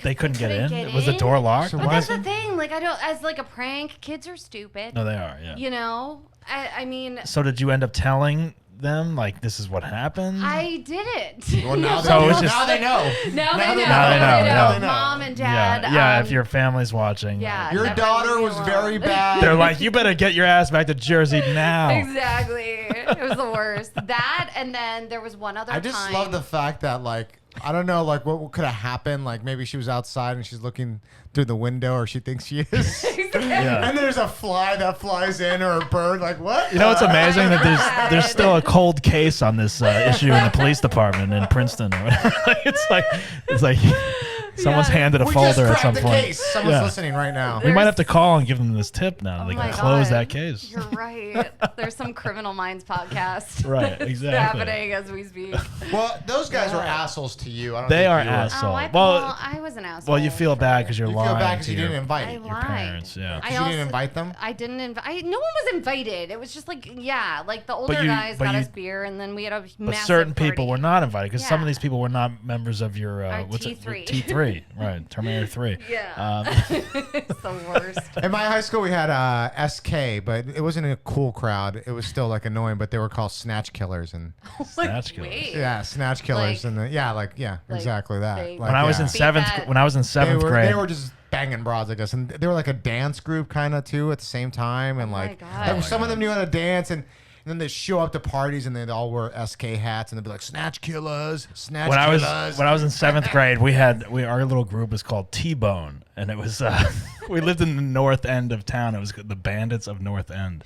They couldn't get in? Was the door locked? So But that's the thing. Like, I don't, as like a prank, kids are stupid. No, they are, yeah. You know? I mean. So did you end up telling them, like, this is what happened? I didn't. Well, now, So it's just- now they know. Now they know. Now they know. Mom and dad. Yeah, if your family's watching. Yeah. Your never daughter leave me was alone. very bad. They're like, you better get your ass back to Jersey now. Exactly. It was the worst. That, and then there was one other I just time. love the fact that, like, I don't know, like, what could have happened. Like, maybe she was outside and she's looking through the window, or she thinks she is. Yeah. And there's a fly that flies in, or a bird. Like, what? You know, it's amazing that there's still a cold case on this issue in the police department in Princeton. Or whatever. It's like Someone's handed a We folder just at cracked some the point. case. Someone's Yeah. listening right now. We might have to call and give them this tip now. Oh They my can close God. that case. You're right. There's some Criminal Minds podcast. Right, exactly. happening as we speak. Well, those guys were assholes to you. I don't They think are you were. assholes. Well, I was an asshole. Well, you feel bad because you're You lying feel bad to because you your, didn't invite I your lied. parents. Yeah. I You also- didn't invite them? I didn't invite. No one was invited. It was just like, yeah, like the older you- guys but got you- us beer, and then we had a But massive certain people party. were not invited because some of Yeah. these people were not members of your what's T3. it? T3, right? Terminator 3. Yeah. It's the worst. In my high school, we had SK, but it wasn't a cool crowd. It was still like annoying, but they were called Snatch Killers and Snatch Killers. Wait. yeah, Snatch Killers Like- and exactly that. they- Like, When I was yeah. in seventh, that- when I was in seventh grade, they were just banging broads, I guess, and they were like a dance group kind of too at the same time, and my like, God. like, some of them knew how to dance, and then they show up to parties and they'd all wear SK hats and they'd be like Snatch Killers, Snatch when Killers. I was in seventh grade, our little group was called T-Bone, and it was we lived in the north end of town. It was the Bandits of North End,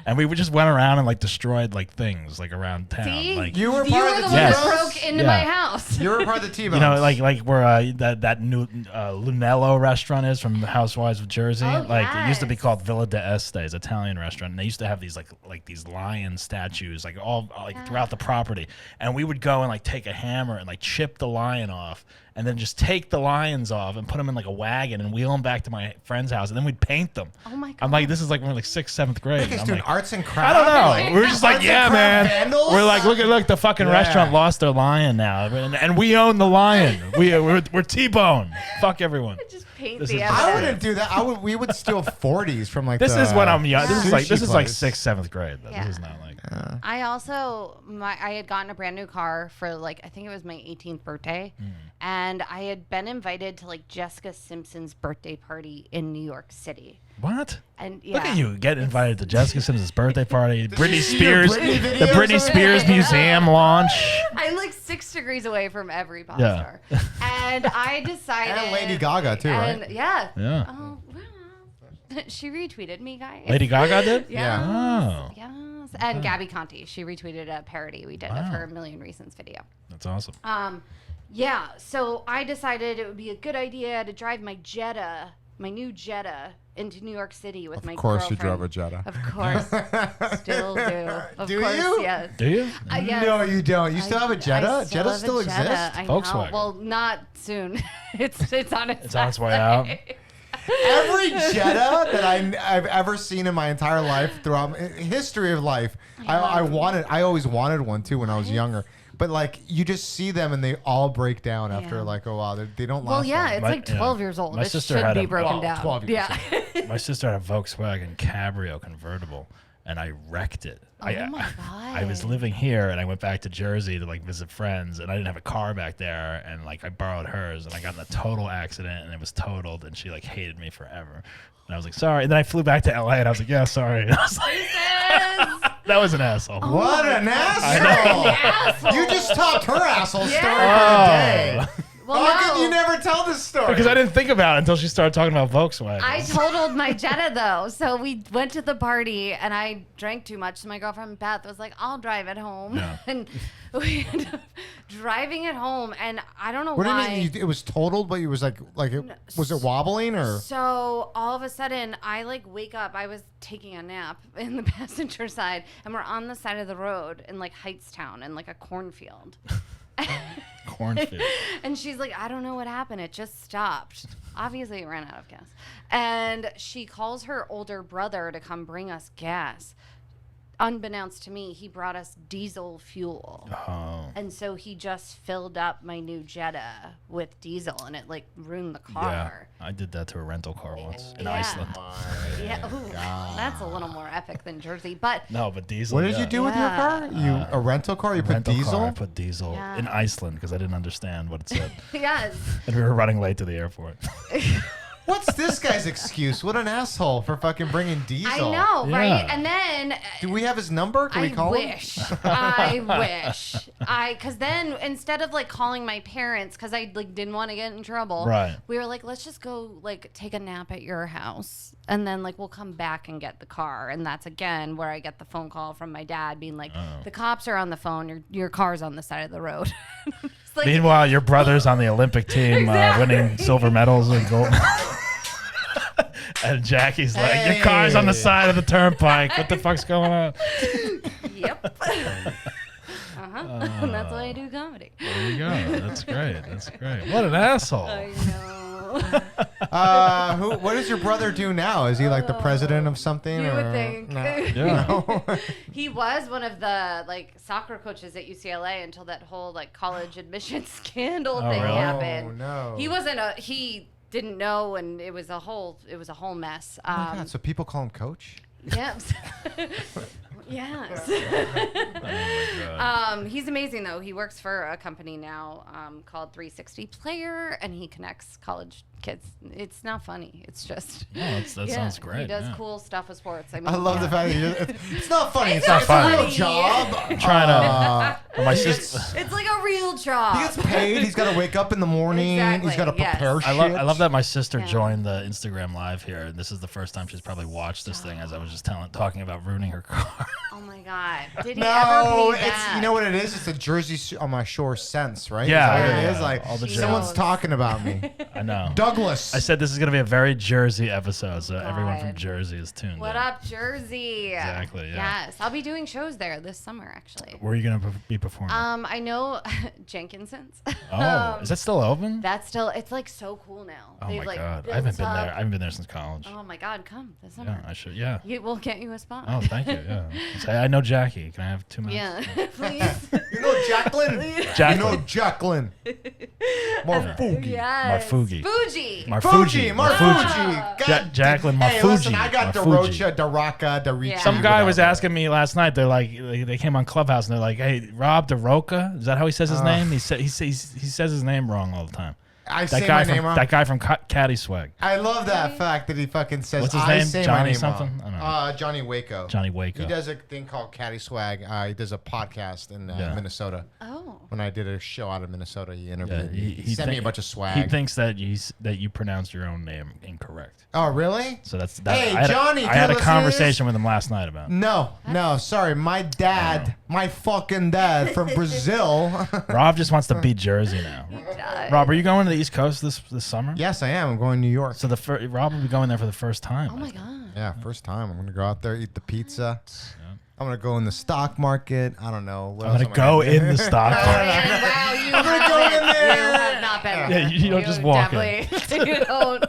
and we just went around and like destroyed like things like around town. See? Like You were You part were of the the one that T-Bones? broke into Yeah. my house. You were part of the T-Bones. you know, like where that new Lunello restaurant is from Housewives of Jersey. Oh, Like it used to be yes. called Villa d'Este, Italian restaurant, and they used to have these like these lion statues like all like throughout the property. And we would go and like take a hammer and like chip the lion off, and then just take the lions off and put them in like a wagon and wheel them back to my friend's house, and then we'd paint them. Oh my I'm like, this is like when we're like 6th, 7th grade. You guys I'm doing like, arts and I crafts. don't know. Like, We were just like, arts and yeah, craft man. vandals? We're like, look, the fucking Yeah. restaurant lost their lion now, and we own the lion. We're T-Bone. Fuck everyone. Just paint This the is evidence. I wouldn't do that. We would steal 40s from like. This the is when I'm young. This is like sushi place. 6th, 7th grade. Though. Yeah. This is not like. I also I had gotten a brand new car for like I think it was my 18th birthday, and I had been invited to like Jessica Simpson's birthday party in New York City. What? And yeah, Look at you get invited to Jessica Simpson's birthday party, Britney you see your Spears, Britney the videos Britney on Spears there? museum launch. I'm like 6 degrees away from every pop Yeah. star, and I decided. And Lady Gaga too, and, right? Yeah. Yeah. Oh, wow. She retweeted me, guys. Lady Gaga did? Yeah. Oh, Yes. And Gabby Conti, she retweeted a parody we did of Wow. her A Million Reasons video. that's awesome. Yeah, so I decided it would be a good idea to drive my Jetta, my new Jetta, into New York City with my girlfriend. Of course, you drove a Jetta. Of course, still do. Of Do course, you? yes. Do you? Yes. No, you don't. You still have a Jetta? I Jetta have still a Jetta. exists? I Volkswagen. know. Well, not soon. it's on its It's on its way out. Every Jetta that I've ever seen in my entire life, throughout history of life, I always wanted one too when I was younger. But like you just see them and they all break down after Yeah. like a while. They don't last. Well, yeah, long. it's My- like 12 years old. my It sister should had be a- broken well, down. 12 years Yeah. My sister had a Volkswagen Cabrio convertible, and I wrecked it. Oh my I was God. living here, and I went back to Jersey to like visit friends, and I didn't have a car back there, and like I borrowed hers, and I got in a total accident, and it was totaled, and she like hated me forever. And I was like, sorry. And then I flew back to LA, and I was like, yeah, sorry. And I was like, that was an asshole. What an asshole! Asshole. You just topped her asshole story Yeah. for the day. Well, Why no. could you never tell this story? Because I didn't think about it until she started talking about Volkswagen. I totaled my Jetta though, so we went to the party and I drank too much. So my girlfriend Beth was like, "I'll drive it home," Yeah. and we ended up driving it home. And I don't know What do you why. mean? It was totaled, but it was like was it wobbling or? So all of a sudden, I like wake up. I was taking a nap in the passenger side, and we're on the side of the road in like Heightstown in like a cornfield. Cornfield. And she's like, I don't know what happened. It just stopped. Obviously, it ran out of gas. And she calls her older brother to come bring us gas. Unbeknownst to me, he brought us diesel fuel. Oh. And so he just filled up my new Jetta with diesel, and it like ruined the Yeah. car. I did that to a rental car once in Yeah. Iceland. Yeah, ooh, that's a little more epic than Jersey. But No, but diesel. What did yeah. you do with your car? You a rental car? You put Rental diesel? car, I put diesel Yeah. in Iceland because I didn't understand what it said. yes, And we were running late to the airport. What's this guy's excuse? What an asshole for fucking bringing diesel. I know, Yeah. right? And then Do we have his number? Can we call him? I wish. Because then instead of like calling my parents, because I like didn't want to get in trouble, Right. we were like, let's just go like take a nap at your house, and then like we'll come back and get the car. And that's again where I get the phone call from my dad being like, the cops are on the phone. Your car's on the side of the road. like, Meanwhile, your brother's on the Olympic team, winning silver medals and gold. And Jackie's like, your car's on the side of the turnpike. What the fuck's going on? yep. That's why I do comedy. There you go. That's great. That's great. What an asshole. I know. What does your brother do now? Is he like the president of something? You or? would think. No. Yeah. No. He was one of the soccer coaches at UCLA until that whole college admission scandal thing really? happened. Oh, no. He didn't know, and it was a whole mess. Oh my God, so people call him coach? Yes. Yes. He's amazing though. He works for a company now called 360 Player, and he connects college kids. It's not funny. It's just that sounds great. He does cool stuff with sports. I mean, I love the fact that it's not funny. It's It's not a real funny. job. I'm trying to. My sister. it's like a real job. He gets paid. He's got to wake up in the morning. Exactly, He's got to yes. prepare shit. I love that my sister Yeah. joined the Instagram live here, and this is the first time she's probably watched this thing. As I was just talking about ruining her car. Oh my God! Did he No, ever pay it's back? you know what it is. It's a Jersey on my shore sense, right? Yeah, Is that what yeah, it is? Like all the someone's Jersey. talking about me. I know. Douglas. I said this is going to be a very Jersey episode, so everyone from God. Jersey is tuned What in. up, Jersey? Exactly, yeah. Yes, I'll be doing shows there this summer, actually. Where are you going to be performing? I know Jenkinson's. Oh, is that still open? That's still. It's so cool now. Oh They've, my God, I built haven't been up- there. I haven't been there since college. Oh my God, come this summer. Yeah, I should. Yeah. We'll get you a spot. Oh, thank you. Yeah. Say, I know Jackie. Can I have 2 minutes? Yeah, please. You know Jaclyn? Jaclyn. You know Jaclyn. Marfuggi. Yes. Marfuggi. Fuji. Marfuggi. Ah. Jaclyn Hey, listen, Marfuggi. I got Marfuggi. Darocha, Daraka, Darichi. Yeah. Some guy was whatever. asking me last night. They're like, they came on Clubhouse and they're like, "Hey, Rob DeRoca, is that how he says his name?" He says his name wrong all the time. I That say guy my from name wrong. that guy from Caddy Swag, I love that fact that he fucking says. What's his I name? say my Johnny name something? wrong. I don't know. Johnny Waco. Johnny Waco. He does a thing called Caddy Swag. He does a podcast in Yeah. Minnesota. Oh. When I did a show out of Minnesota, he interviewed Yeah, me. He sent me a bunch of swag. He thinks that you pronounce your own name incorrect. Oh, really? So that's Hey, I had Johnny, I had a good conversation with him last night about it. No, sorry. My dad, my fucking dad from Brazil. Rob just wants to beat Jersey now. Rob, are you going to the East Coast this summer? Yes, I am. I'm going to New York. So Rob will be going there for the first time. Oh my God. Yeah, first time. I'm gonna go out there, eat the pizza. I'm gonna go in the stock market. I don't know. What I'm else gonna go in the stock market. Wow, you I'm gonna go in there. You have not been. Yeah, you don't just walk in. definitely- You don't.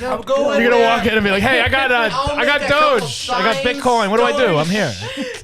I'm going. You're gonna there. walk in and be like, "Hey, I got I'll make a couple Doge, I got signs. Bitcoin. What do I do? I'm here.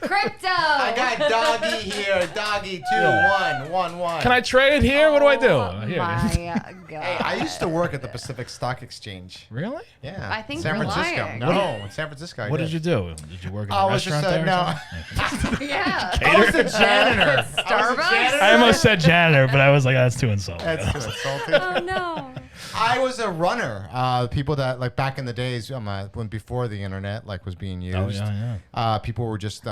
Crypto. I got doggy here. Doggy 2-1-1-1. Can I trade here? What do I do? Oh Here. my God. Hey, I used to work at the Pacific Stock Exchange. Really? Yeah. I think San you're Francisco. lying. No, in San Francisco. What did you do? Did you work in a I was just restaurant there? no. or something? Yeah. I was a janitor. Starbucks? I almost said janitor, but I was like, that's too insulting. That's too insulting. Oh no. I was a runner. People that like back in the days when before the internet was being used. Oh, yeah. People were just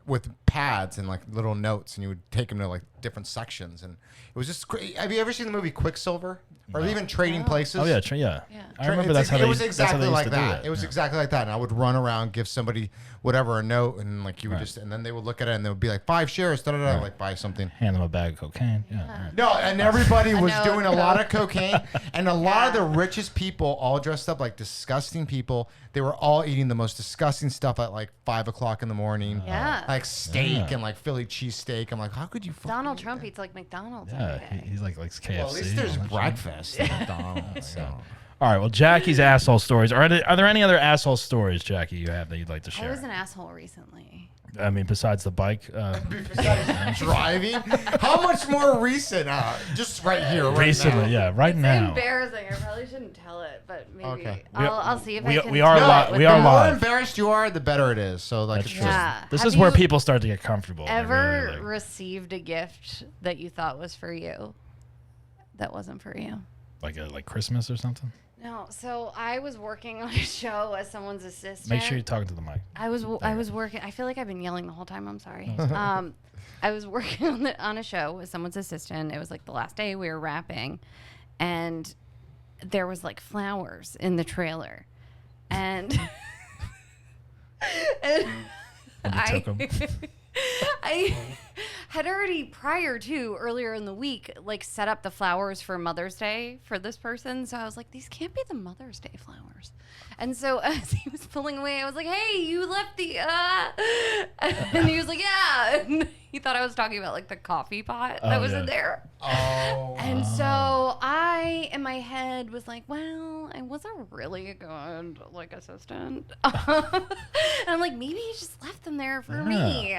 with pads and little notes, and you would take them to different sections, and it was just crazy. Have you ever seen the movie Quicksilver, or even Trading Places? Oh yeah, yeah. I remember that's how it they. was that's how exactly they used like to do that. It was Yeah. exactly like that, and I would run around, give somebody whatever a note, and you would Right. just, and then they would look at it, and they would be like 5 shares, da da da, buy something. Hand them a bag of cocaine. Yeah. all right. No, and everybody was know, doing a no. lot of cocaine, and a lot of Yeah. the richest people, all dressed up like disgusting people. They were all eating the most disgusting stuff at 5 o'clock in the morning. Yeah. Like steak Yeah. and Philly cheesesteak. I'm like, how could you? fucking Donald eat Trump that? eats like McDonald's. Yeah, every day. he's like KFC. Well, at least there's and all that shit. breakfast at McDonald's. So. All right. Well, Jackie's asshole stories. Are there any other asshole stories, Jackie, you have that you'd like to I share? was an asshole recently. I mean, besides the bike. Driving? How much more recent? Just right here, right Recently, now. yeah, right now. Embarrassing. I probably shouldn't tell it, but maybe Okay. I'll see if we- I can. we are tell li- it with we are the- The more live. embarrassed you are, the better it is. So That's it's true. just Yeah. This Have is where you people start to get comfortable. They Ever really, received a gift that you thought was for you that wasn't for you? like Christmas or something? No. So I was working on a show as someone's assistant. Make sure you're talking to the mic. I was working. I feel like I've been yelling the whole time. I'm sorry. I was working on a show as someone's assistant. It was the last day we were wrapping, and there was flowers in the trailer, and and And you took 'em? I had already earlier in the week, like set up the flowers for Mother's Day for this person. So I was like, these can't be the Mother's Day flowers. And so as he was pulling away, I was like, hey, you left the, and he was like, yeah. And he thought I was talking about like the coffee pot that was in there. Oh. And so I, in my head, was like, well, I wasn't really a good like assistant. And I'm like, maybe he just left them there for me.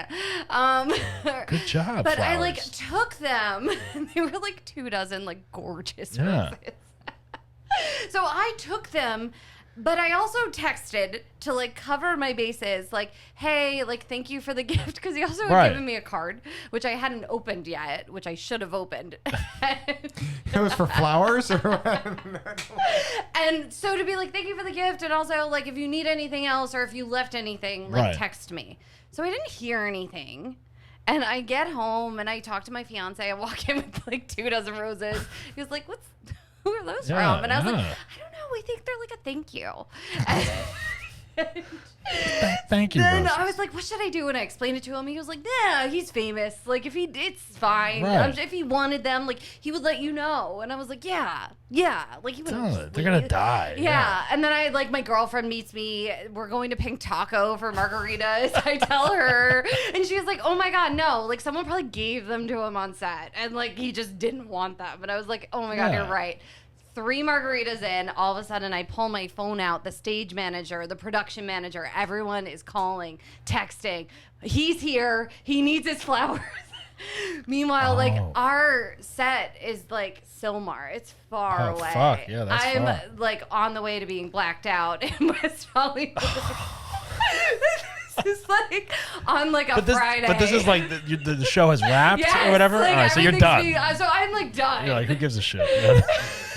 Good job. But I flowers. like took them, and they were like 24 like gorgeous roses. So I took them. But I also texted to like cover my bases, like, hey, like, thank you for the gift. Because he also had given me a card, which I hadn't opened yet, which I should have opened. It was for flowers or what? And so to be like, thank you for the gift. And also, like, if you need anything else or if you left anything, like, text me. So I didn't hear anything. And I get home and I talk to my fiance. I walk in with like 24 roses. He was like, who are those from? And I was like, I don't know. I think they're like a thank you. Thank you. Then Roses. I was like, what should I do? And I explained it to him. He was like, yeah, he's famous. Like, it's fine. Right. If he wanted them, like, he would let you know. And I was like, yeah. Like, he would. They're gonna die. Yeah. And then my girlfriend meets me. We're going to Pink Taco for margaritas. I tell her, and she was like, oh my God, no. Like, someone probably gave them to him on set, and like he just didn't want them. And I was like, oh my God, you're right. 3 margaritas in, all of a sudden I pull my phone out, the stage manager, the production manager, everyone is calling, texting. He's here. He needs his flowers. Meanwhile, like, our set is like Sylmar. It's far away. Fuck. Yeah, that's I'm far. like on the way to being blacked out in West Hollywood. This is like on like a Friday. But this is like the show has wrapped Yes, or whatever. like, All right, so you're done. So I'm like done. You're like, who gives a shit?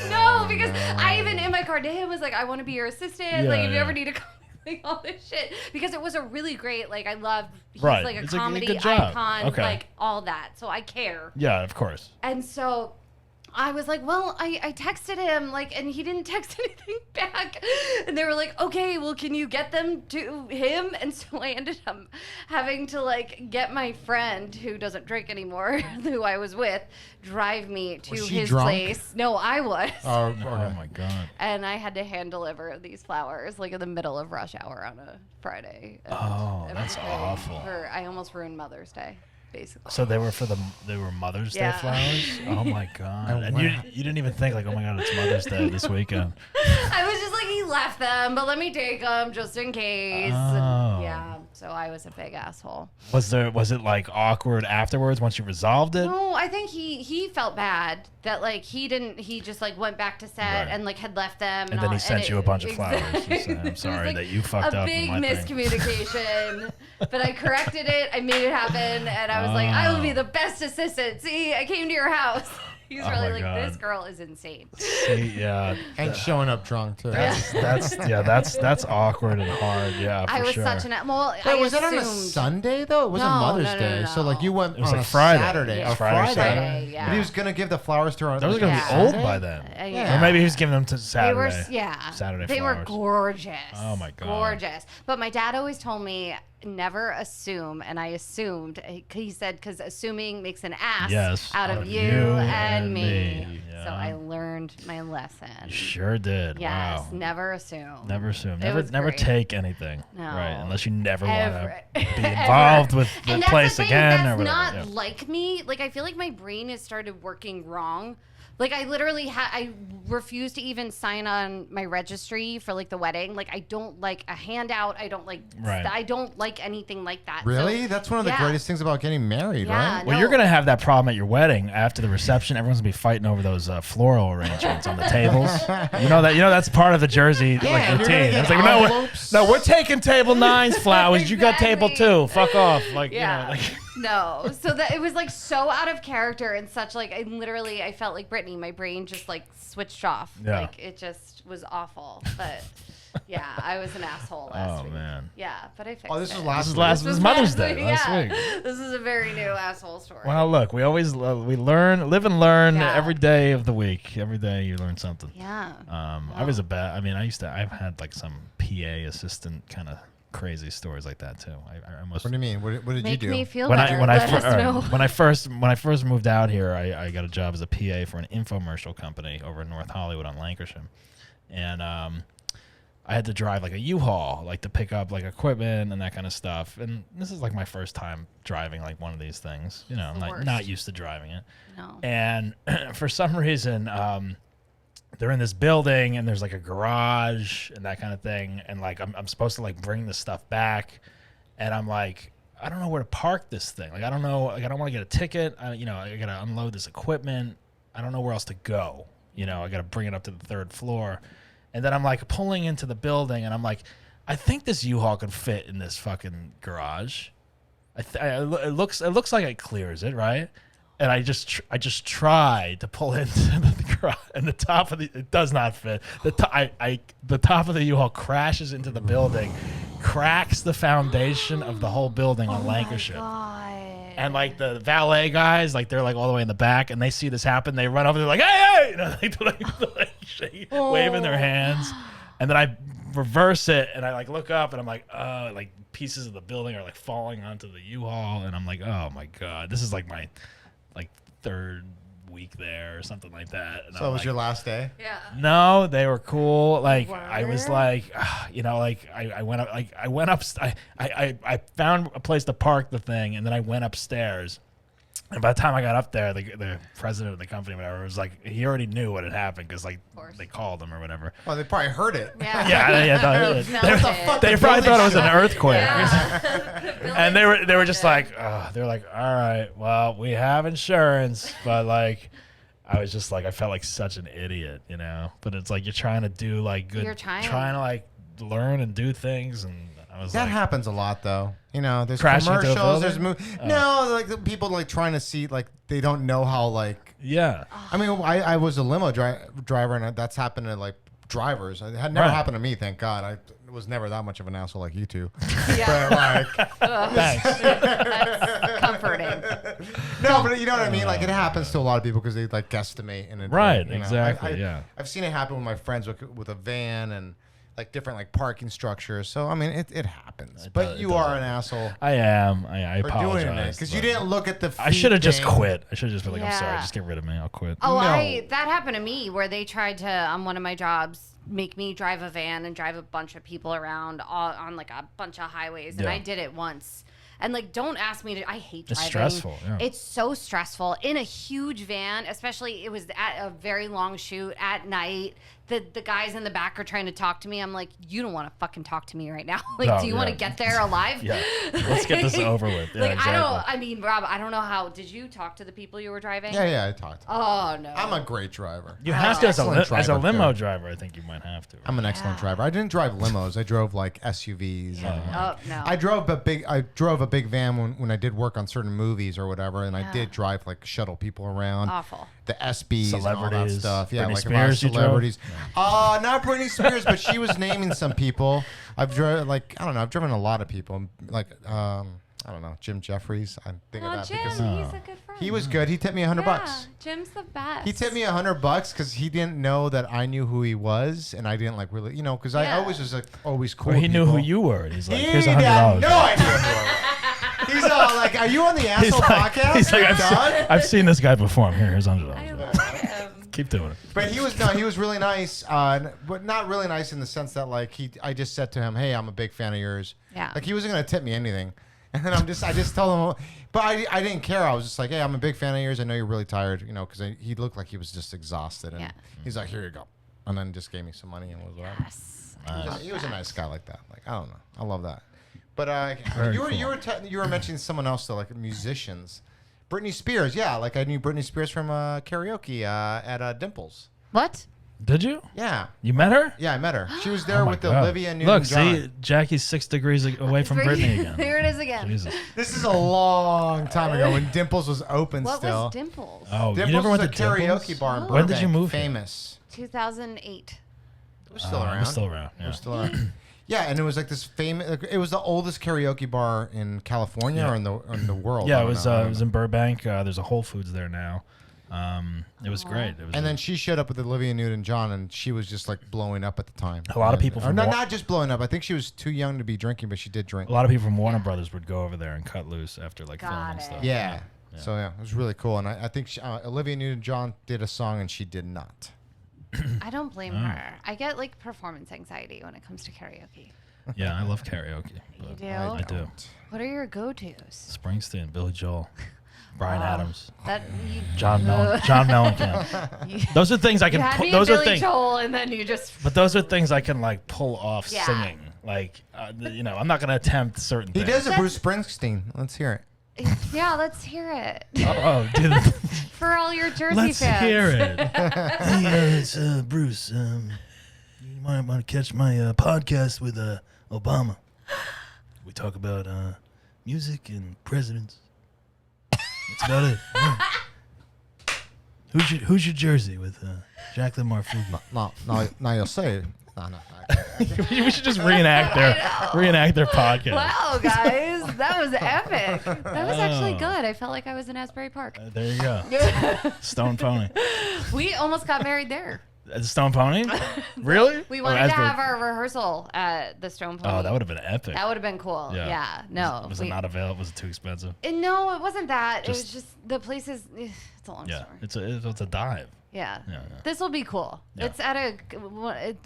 No, because I even in my card to him was like, I want to be your assistant. Like, if you ever need to come, like all this shit. Because it was a really great, like, I love, he's like a It's comedy good job. icon, Okay. like all that. So I care. Yeah, of course. And so I was like, well, I texted him, like, and he didn't text anything back. And they were like, okay, well, can you get them to him? And so I ended up having to, like, get my friend, who doesn't drink anymore, who I was with, drive me to Was she his drunk? place. No, I was. Oh, Oh my God. And I had to hand deliver these flowers, like, in the middle of rush hour on a Friday. And That's everything awful. I almost ruined Mother's Day, basically. So they were Mother's Day flowers? Oh my God. And you didn't even think like, oh my God, it's Mother's Day this weekend. I was just like, he left them, but let me take them just in case. And, yeah, so I was a big asshole. Was it like awkward afterwards once you resolved it? No, I think he felt bad that like he just like went back to set and like had left them. And then he sent you a bunch of flowers. Exactly. He said, I'm It was, sorry like, that you fucked a up. big in my thing." miscommunication. But I corrected it. I made it happen, and I was like, I will be the best assistant. See, I came to your house. He's Oh really my like, God. this girl is insane. See, yeah. And showing up drunk too. That's awkward and hard. Yeah, for I was sure. such an well. Wait, I was it on a assumed- Sunday though? It wasn't No, Mother's no, no, Day. no, So like you went It was on like a Friday. Saturday. Yeah. Or Friday, Saturday, yeah. But he was gonna give the flowers to her. Those are gonna Yeah. be old by then. Yeah. Or maybe he was giving them to They were, Saturday. Saturday They flowers. were gorgeous. Oh, my God. Gorgeous. But my dad always told me never assume, and I assumed. He said because assuming makes an ass out of you and me. Yeah. So I learned my lesson. You sure did. Yes, Wow. never assume. Never assume. It was Never great. take anything. No. Right. Unless you never want Ever. to be involved with the And that's place the thing, again that's or whatever. not Yeah. like me. Like, I feel like my brain has started working wrong. Like, I literally I refuse to even sign on my registry for, like, the wedding. Like, I don't like a handout. I don't like I don't like anything like that. Really? So, That's one of the yeah. greatest things about getting married, Yeah, right? Well, no. you're gonna have that problem at your wedding after the reception. Everyone's gonna be fighting over those floral arrangements on the tables. You know that's part of the Jersey Yeah, like you're gonna routine. get It's like envelopes. no, we're taking table 9's flowers. You got table Exactly. 2. Fuck off. Like Yeah. you know, like No. So that it was, like, so out of character and such, like, I felt like Britney. My brain just, like, switched off. Yeah. Like, it just was awful. But, yeah, I was an asshole last week. Oh man. Yeah, but I fixed it. Oh, this was This is Mother's Day week, last yeah. week. This is a very new asshole story. Well, look, we always we live and learn Yeah. every day of the week. Every day you learn something. Yeah. I was I've had like some PA assistant kind of crazy stories like that too. I almost. What do you mean? What did Make you do? me feel when better. I Let us know. when I first moved out here, I got a job as a PA for an infomercial company over in North Hollywood on Lancashire, and I had to drive like a U-Haul, like to pick up like equipment and that kind of stuff. And this is like my first time driving like one of these things. You know, I'm not used to driving it. No. And for some reason, they're in this building and there's like a garage and that kind of thing. And like I'm supposed to like bring the stuff back, and I'm like, I don't know where to park this thing. Like I don't know. Like I don't want to get a ticket. I gotta unload this equipment. I don't know where else to go. I gotta bring it up to the 3rd floor. And then I'm like pulling into the building, and I'm like, I think this U-Haul could fit in this fucking garage. It looks like it clears it, right? And I just tried to pull into the garage, and the top of it does not fit. The top of the U-Haul crashes into the building, cracks the foundation of the whole building on Lancashire. God. And like the valet guys, like they're like all the way in the back, and they see this happen. They run over. They're like, "Hey, hey!" Waving their hands. And then I reverse it, and I like look up, and I'm like, like pieces of the building are like falling onto the U-Haul, and I'm like, oh my god, this is like my 3rd week there or something like that. And So it was your last day? Yeah. No, they were cool. Like I was like, I went up. Like I went up. I found a place to park the thing, and then I went upstairs. And by the time I got up there, the president of the company, whatever, was like, he already knew what had happened because like they called him or whatever. Well, they probably heard it. Yeah. They probably thought it was an earthquake. Yeah. And they were just like, they're like, all right, well, we have insurance, but like, I was just like, I felt like such an idiot, But it's like you're trying to do like good, You're trying to like learn and do things, and I was That like, happens a lot, though. There's Crashing into a commercials. There's building? No, like the people like trying to see, like they don't know how, like. yeah. I mean, I was a limo driver, and that's happened to like drivers. It had never Right. happened to me, thank God. I was never that much of an asshole like you two. Yeah. But like, Thanks. That's comforting. no, but you know what I mean. Like it happens to a lot of people because they like guesstimate and Right, you know. exactly, yeah. I've seen it happen with my friends with a van and like different like parking structures. So I mean, it happens. But you are an asshole. I am. I For doing it apologize. because you but didn't look at the. I should have just thing. quit. I should have just been like, I'm sorry, Yeah. just get rid of me. I'll quit. Oh, No. that happened to me where they tried to, on one of my jobs, make me drive a van and drive a bunch of people around on like a bunch of highways. And Yeah. I did it once. And like, don't ask me to, I hate driving. It's stressful, yeah. It's so stressful in a huge van, especially it was at a very long shoot at night. The guys in the back are trying to talk to me. I'm like, you don't want to fucking talk to me right now. Like, No, do you want to get there alive? Yeah. Let's get this over with. Yeah, Like, exactly. I mean, Rob, I don't know how, did you talk to the people you were driving? Yeah, I talked. Oh, no. I'm a great driver. You have to as Excellent a driver, limo too. driver. I think you might have to. I'm an excellent driver. I didn't drive limos. I drove like SUVs. And, Oh, no. I drove a big van when I did work on certain movies or whatever, and I did drive like shuttle people around. Awful. The SBs and all that Celebrities. stuff. Yeah, Britney like a lot of Spears you drove? celebrities. Not Britney Spears, but she was naming some people. I've driven I've driven a lot of people. Like I don't know, Jim Jeffries. I'm thinking Oh, of that Jim, because he's a good friend. he was good. He tipped me $100. Yeah, Jim's the best. He tipped me $100 because he didn't know that I knew who he was, and I didn't like really, because I Yeah. always was like always cool. Well, he with knew who people. you were. And he's like, He here's had $100. no idea who I was. He's all like, "Are you on the asshole podcast?" He's like, Done? I've seen this guy before. Here's I $100. love him. Keep doing it. But he was really nice, but not really nice in the sense that like I just said to him, "Hey, I'm a big fan of yours." Yeah. Like he wasn't gonna tip me anything, and then I just told him, but I didn't care. I was just like, "Hey, I'm a big fan of yours. I know you're really tired, because he looked like he was just exhausted." And Yeah. he's like, "Here you go," and then just gave me some money and was whatever. Yes. He was a nice guy like that. Like I don't know, I love that. But Very you cool. were mentioning someone else though, like musicians. Britney Spears, yeah, like I knew Britney Spears from karaoke at Dimples. What? Did you? Yeah, You met her? yeah, I met her. She was there Oh my with God. Olivia Look, Newton-John. see, Jackie's 6 degrees away from Britney again. There it is again. Jesus. This is a long time ago when Dimples was open What still. was Dimples? Oh, Dimples you never was went a to karaoke Dimples? bar in Burbank. When did you move here? Famous. 2008. It was still around. It was still around. It Yeah. was still around. Yeah, and it was like this famous. It was the oldest karaoke bar in California Yeah. or in the world. I Yeah, don't it was know. in Burbank. There's a Whole Foods there now. It was great. It was And then she showed up with Olivia Newton-John, and she was just like blowing up at the time. A lot of people from not just blowing up. I think she was too young to be drinking, but she did drink. a lot of people from Warner Brothers would go over there and cut loose after like Got filming it. stuff. Yeah. So yeah, it was really cool, and I think Olivia Newton-John did a song, and she did not. I don't blame her. I get like performance anxiety when it comes to karaoke. Yeah, I love karaoke. You but do? I do. What are your go-tos? Springsteen, Billy Joel, Bryan Adams, That John Mellencamp. Those are things I You can. had me Those at are Billy things. Joel, and then you just. But those are things I can like pull off Yeah. singing. Like, I'm not gonna attempt certain He things. does a Bruce Springsteen. Let's hear it. Yeah, let's hear it. Oh, dude. For all your Jersey Let's fans. hear it. Hey, it's Bruce. You might want to catch my podcast with Obama. We talk about music and presidents. That's about it. Yeah. Who's your Jersey with Jaclyn Marfuggi? No, you'll say it. No. We should just reenact their podcast. Wow, guys, that was epic. That was actually good. I felt like I was in Asbury Park. There you go. Stone Pony. We almost got married there. Stone Pony? Really? We Or wanted to Asbury- have our rehearsal at the Stone Pony. Oh, that would have been epic. That would have been cool. Yeah. No. Was it not available? Was it too expensive? No, it wasn't that. It was Just- just the place is. It's a long Yeah, story. it's a dive. Yeah. Yeah. This will be cool. Yeah. It's at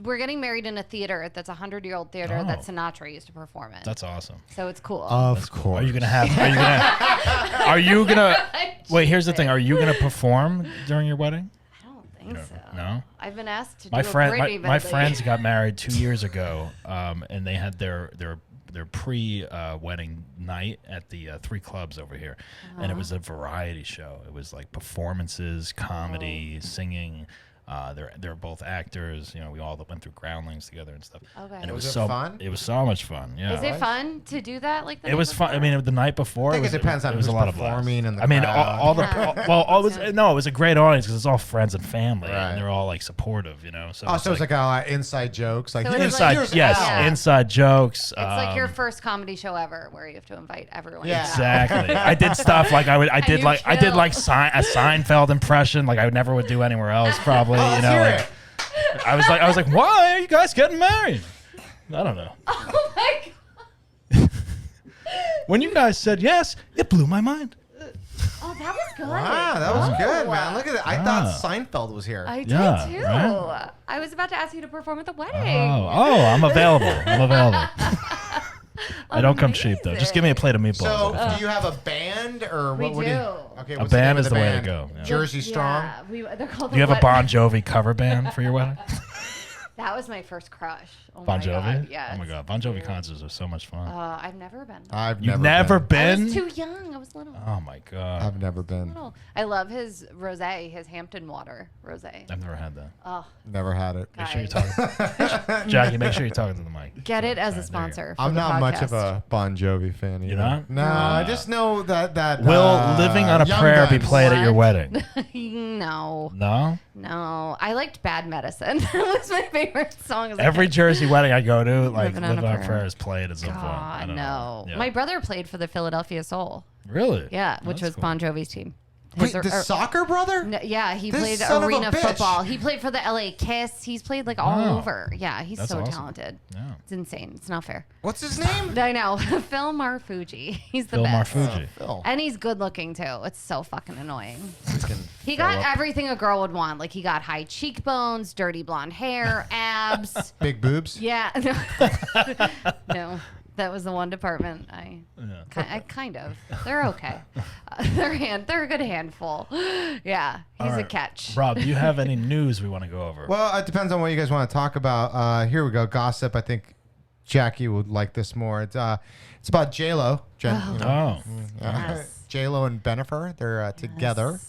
we're getting married in a theater that's a 100-year-old theater Oh. that Sinatra used to perform in. That's awesome. So it's cool. Of course. Are you gonna wait? Here's the thing. Are you gonna perform during your wedding? I don't think so. No. I've been asked to My do friend, a Britney my medley. friends got married 2 years ago, and they had their pre-wedding night at the 3 clubs over here, and it was a variety show. It was like performances, comedy, singing. They're both actors. We all went through Groundlings together and stuff. Okay. And it Was was it so fun? It was so much fun. Yeah. Is it fun to do that? Like the It night was fun. I before? mean, the night before. I think it depends on it was who's a lot of laughs. performing and the I mean, crowd. all the Yeah. it was a great audience because it's all friends and family, Right. and they're all like supportive, So Oh, so it's like inside jokes, like So it's inside, like- yes, Yeah. inside jokes. It's like your first comedy show ever, where you have to invite everyone. Yeah. Exactly. I did stuff like I did you like a killed. Seinfeld impression like I never would do anywhere else probably. let's hear like, it. I was like, why are you guys getting married? I don't know. Oh my god. When you guys said yes, it blew my mind. Oh, that was good. Wow, that was good, Oh. man. Look at it. I thought Seinfeld was here. I did Yeah, too. right? I was about to ask you to perform at the wedding. I'm available. I don't come cheap though. Just give me a plate of meatballs. So, do you have a band or We what do you? do. Okay, A what's the name band of is the way to band? go, yeah. Jersey Strong. Yeah, they're called Do you the have a Wet- Bon Jovi cover band for your wedding? That was my first crush. Oh Bon my Jovi? God, yes. Oh my god, Bon Jovi concerts are so much fun. I've never been. I've You've never I been? was too young. I was little. Oh my god. I've never been. Little. I love his rosé, his Hampton water rosé. I've never had that. Oh, Never had it. Make sure you're guys. talking. Jackie, make sure you're talking to the mic. Get it as Sorry, there a you sponsor. For I'm the not much of podcast. a Bon Jovi fan. Either. You're not? No, I just know that. Will Living on a Young Prayer be Guns. played at your wedding? No, No? no. I liked Bad Medicine. That was my favorite song. as a Every kid. Jersey wedding I go to, like Living on Living a on a Prayer. Prayer is played at some point. I God, don't no. know. Yeah. My brother played for the Philadelphia Soul. Really? Yeah, which That's was cool. Bon Jovi's team. Wait, His- the or- soccer brother? No, yeah, he This played son of a arena bitch. football. He played for the LA Kiss. He's played like all Oh. over. Yeah, he's That's so awesome. talented. Yeah. It's insane. It's not fair. What's his name? I know. Phil Marfuggi. He's the Phil best. Marfuggi. Phil. And he's good looking too. It's so fucking annoying. Freaking He got Philip. everything a girl would want. Like he got high cheekbones, dirty blonde hair, abs. Big boobs. Yeah. No, that was the one department I kind of. They're okay. They're a good handful. Yeah, he's All a Uh, right. catch. Rob, do you have any news we want to go over? Well, it depends on what you guys want to talk about. Here we go. Gossip. I think Jackie would like this more. It's about J-Lo. Oh. Yes. J-Lo and Bennifer. They're together.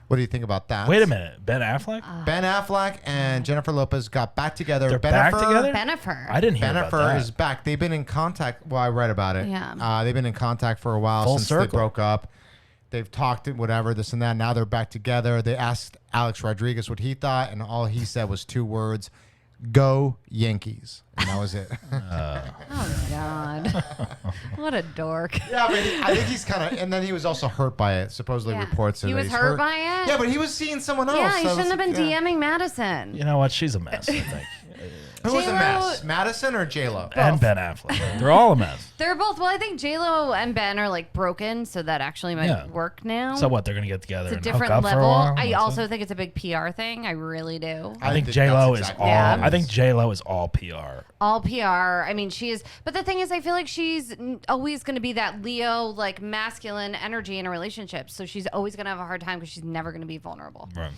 What do you think about that? Wait a minute. Ben Affleck? Ben Affleck and Jennifer Lopez got back together. They're back together? Bennifer. I didn't hear about Bennifer that. is back. They've been in contact. Well, I read about it. Yeah. They've been in contact for a while Full since circle. they broke up. They've talked and whatever, this and that. Now they're back together. They asked Alex Rodriguez what he thought, and all he said was 2 words: "Go Yankees," and that was it. Oh God, what a dork. Yeah, but I think he's kind of, and then he was also hurt by it. Supposedly, Yeah. reports that He was he's hurt by it? Yeah, but he was seeing someone else. Yeah, he so shouldn't have been yeah. DMing Madison. You know what? She's a mess, I think. Who was a J-Lo- mess? Madison or J-Lo? And Ben Affleck. They're all a mess. They're both. Well, I think J-Lo and Ben are like broken, so that actually might Yeah. work now. So what? They're gonna get together It's a and different hook up for a level. while? I That's also it? think it's a big PR thing. I really do. I think that's J-Lo is exactly all. Yeah. what it I think is. J-Lo is all PR. All PR. I mean, she is. But the thing is, I feel like she's always going to be that Leo, like masculine energy in a relationship. So she's always going to have a hard time because she's never going to be vulnerable. Right.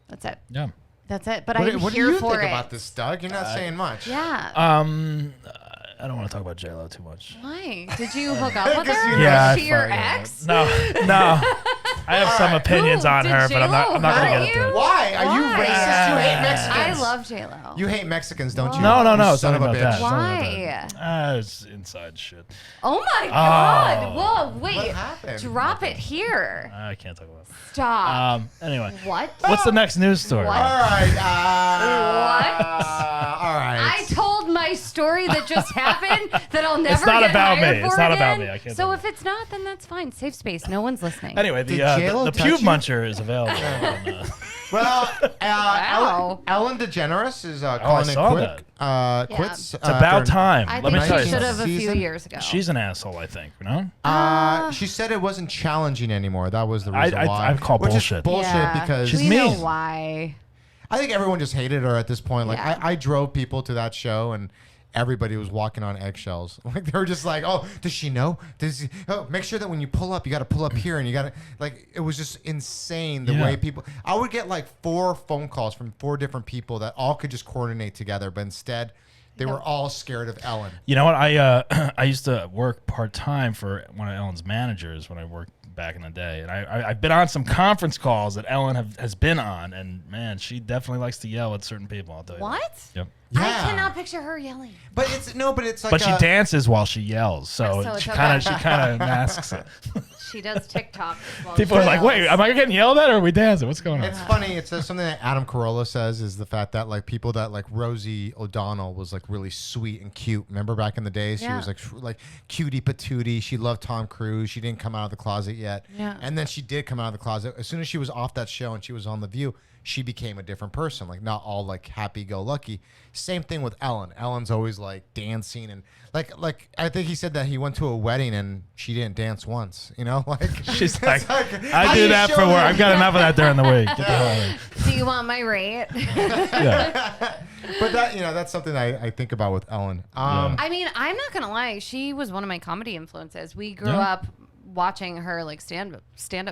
That's it. Yeah. That's it. But What, I'm what do here you for think it. about this, Doug? You're not saying much. Yeah. I don't want to talk about J-Lo too much. Why? Did you hook up with 'Cause her? you Is Yeah, she your I fucking ex? No. I have some opinions Ooh, on did her, but I'm not J-Lo going to hurt get into you? it. Why? Are you Why? racist? You hate I Mexicans. love J-Lo. You hate Mexicans, don't you? No, You it's son not of a about bitch. that. It's not Why? about that. It's inside shit. Oh my God. Oh. Whoa, wait. What happened? Drop it here. I can't talk about it. Stop. Anyway. What? What's the next news story? What? All right. What? All right. I told my story that just happened that I'll never not get about hired me. for It's not again. about me. I can't So do if it's not, then that's fine. Safe space. No one's listening. Anyway, Did the J-Lo touch Pube you? Muncher is available. on, Well, Wow. Ellen DeGeneres is I calling it saw quits. it's about time. I Let me think tell she you. should have a few Season? years ago. She's an asshole, I think. You know? She said it wasn't challenging anymore. That was the reason why. I call Which bullshit. is bullshit Yeah. because She's we know mean. why. I think everyone just hated her at this point. Like Yeah. I drove people to that show and everybody was walking on eggshells. Like they were just like, "Oh, does she know? Oh, make sure that when you pull up, you got to pull up here and you got to like." It was just insane the Yeah. way people. I would get like 4 phone calls from 4 different people that all could just coordinate together, but instead they were all scared of Ellen. You know what? I used to work part time for one of Ellen's managers when I worked back in the day, and I've been on some conference calls that Ellen has been on, and man, she definitely likes to yell at certain people. I'll tell you. that. What? Yep. I Yeah. cannot picture her yelling. But it's like. But she dances while she yells, so So it's she okay. kind of masks it. She does TikTok. while People she are like, yells. "Wait, am I getting yelled at, or are we dancing? What's going on?" It's funny. It's something that Adam Carolla says is the fact that like people that like Rosie O'Donnell was like really sweet and cute. Remember back in the days, she Yeah. was like cutie patootie. She loved Tom Cruise. She didn't come out of the closet yet. Yeah. And then she did come out of the closet. As soon as she was off that show and she was on The View, she became a different person. Like not all like happy-go-lucky. Same thing with Ellen. Ellen's always like dancing and like I think he said that he went to a wedding and she didn't dance once. You know, like She's it's like, how "I do do you that show for work. that? I've got enough of that during the week." Get the hell out of here. Do you want my rate? Yeah. But that that's something I think about with Ellen. I mean, I'm not gonna lie. She was one of my comedy influences. We grew Yeah. up watching her like stand-up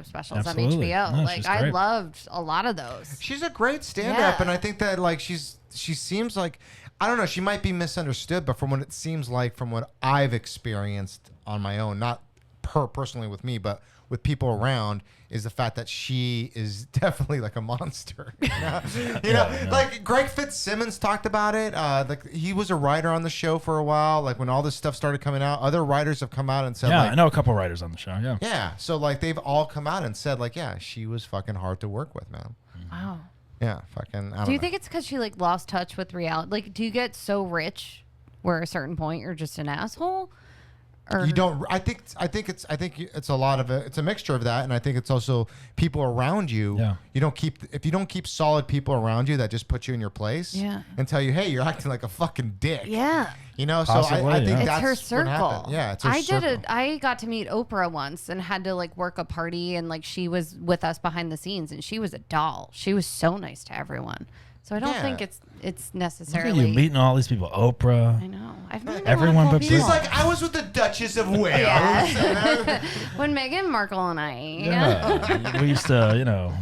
specials Absolutely. on HBO. No, like she's I great. loved a lot of those. She's a great stand-up, Yeah. and I think that like she seems like I don't know. She might be misunderstood, but from what it seems like, from what I've experienced on my own, not personally with me, but with people around, is the fact that she is definitely like a monster. You know, like Greg Fitzsimmons talked about it. Like he was a writer on the show for a while. Like when all this stuff started coming out, other writers have come out and said, Yeah, like, I know a couple writers on the show. Yeah. yeah. So like they've all come out and said, like, yeah, she was fucking hard to work with, man. Wow. Yeah, fucking. I don't Do you know. think it's because she like lost touch with reality? Like, do you get so rich where at a certain point you're just an asshole? Or You don't. I think it's a lot of it. It's a mixture of that, and I think it's also people around you. Yeah. You don't keep if you don't keep solid people around you that just put you in your place. Yeah. And tell you, hey, you're acting like a fucking dick. Yeah. You know. Possibly, so I think yeah. It's that's her what circle. happened. Yeah. It's her I circle. I got to meet Oprah once and had to like work a party and like she was with us behind the scenes and she was a doll. She was so nice to everyone. So I don't Yeah. think it's Look necessarily. at you meeting all these people. Oprah. I know. I've met Everyone but She's Britney. like, I was with the Duchess of Wales. Yeah. when Meghan Markle and I. Yeah. We used to,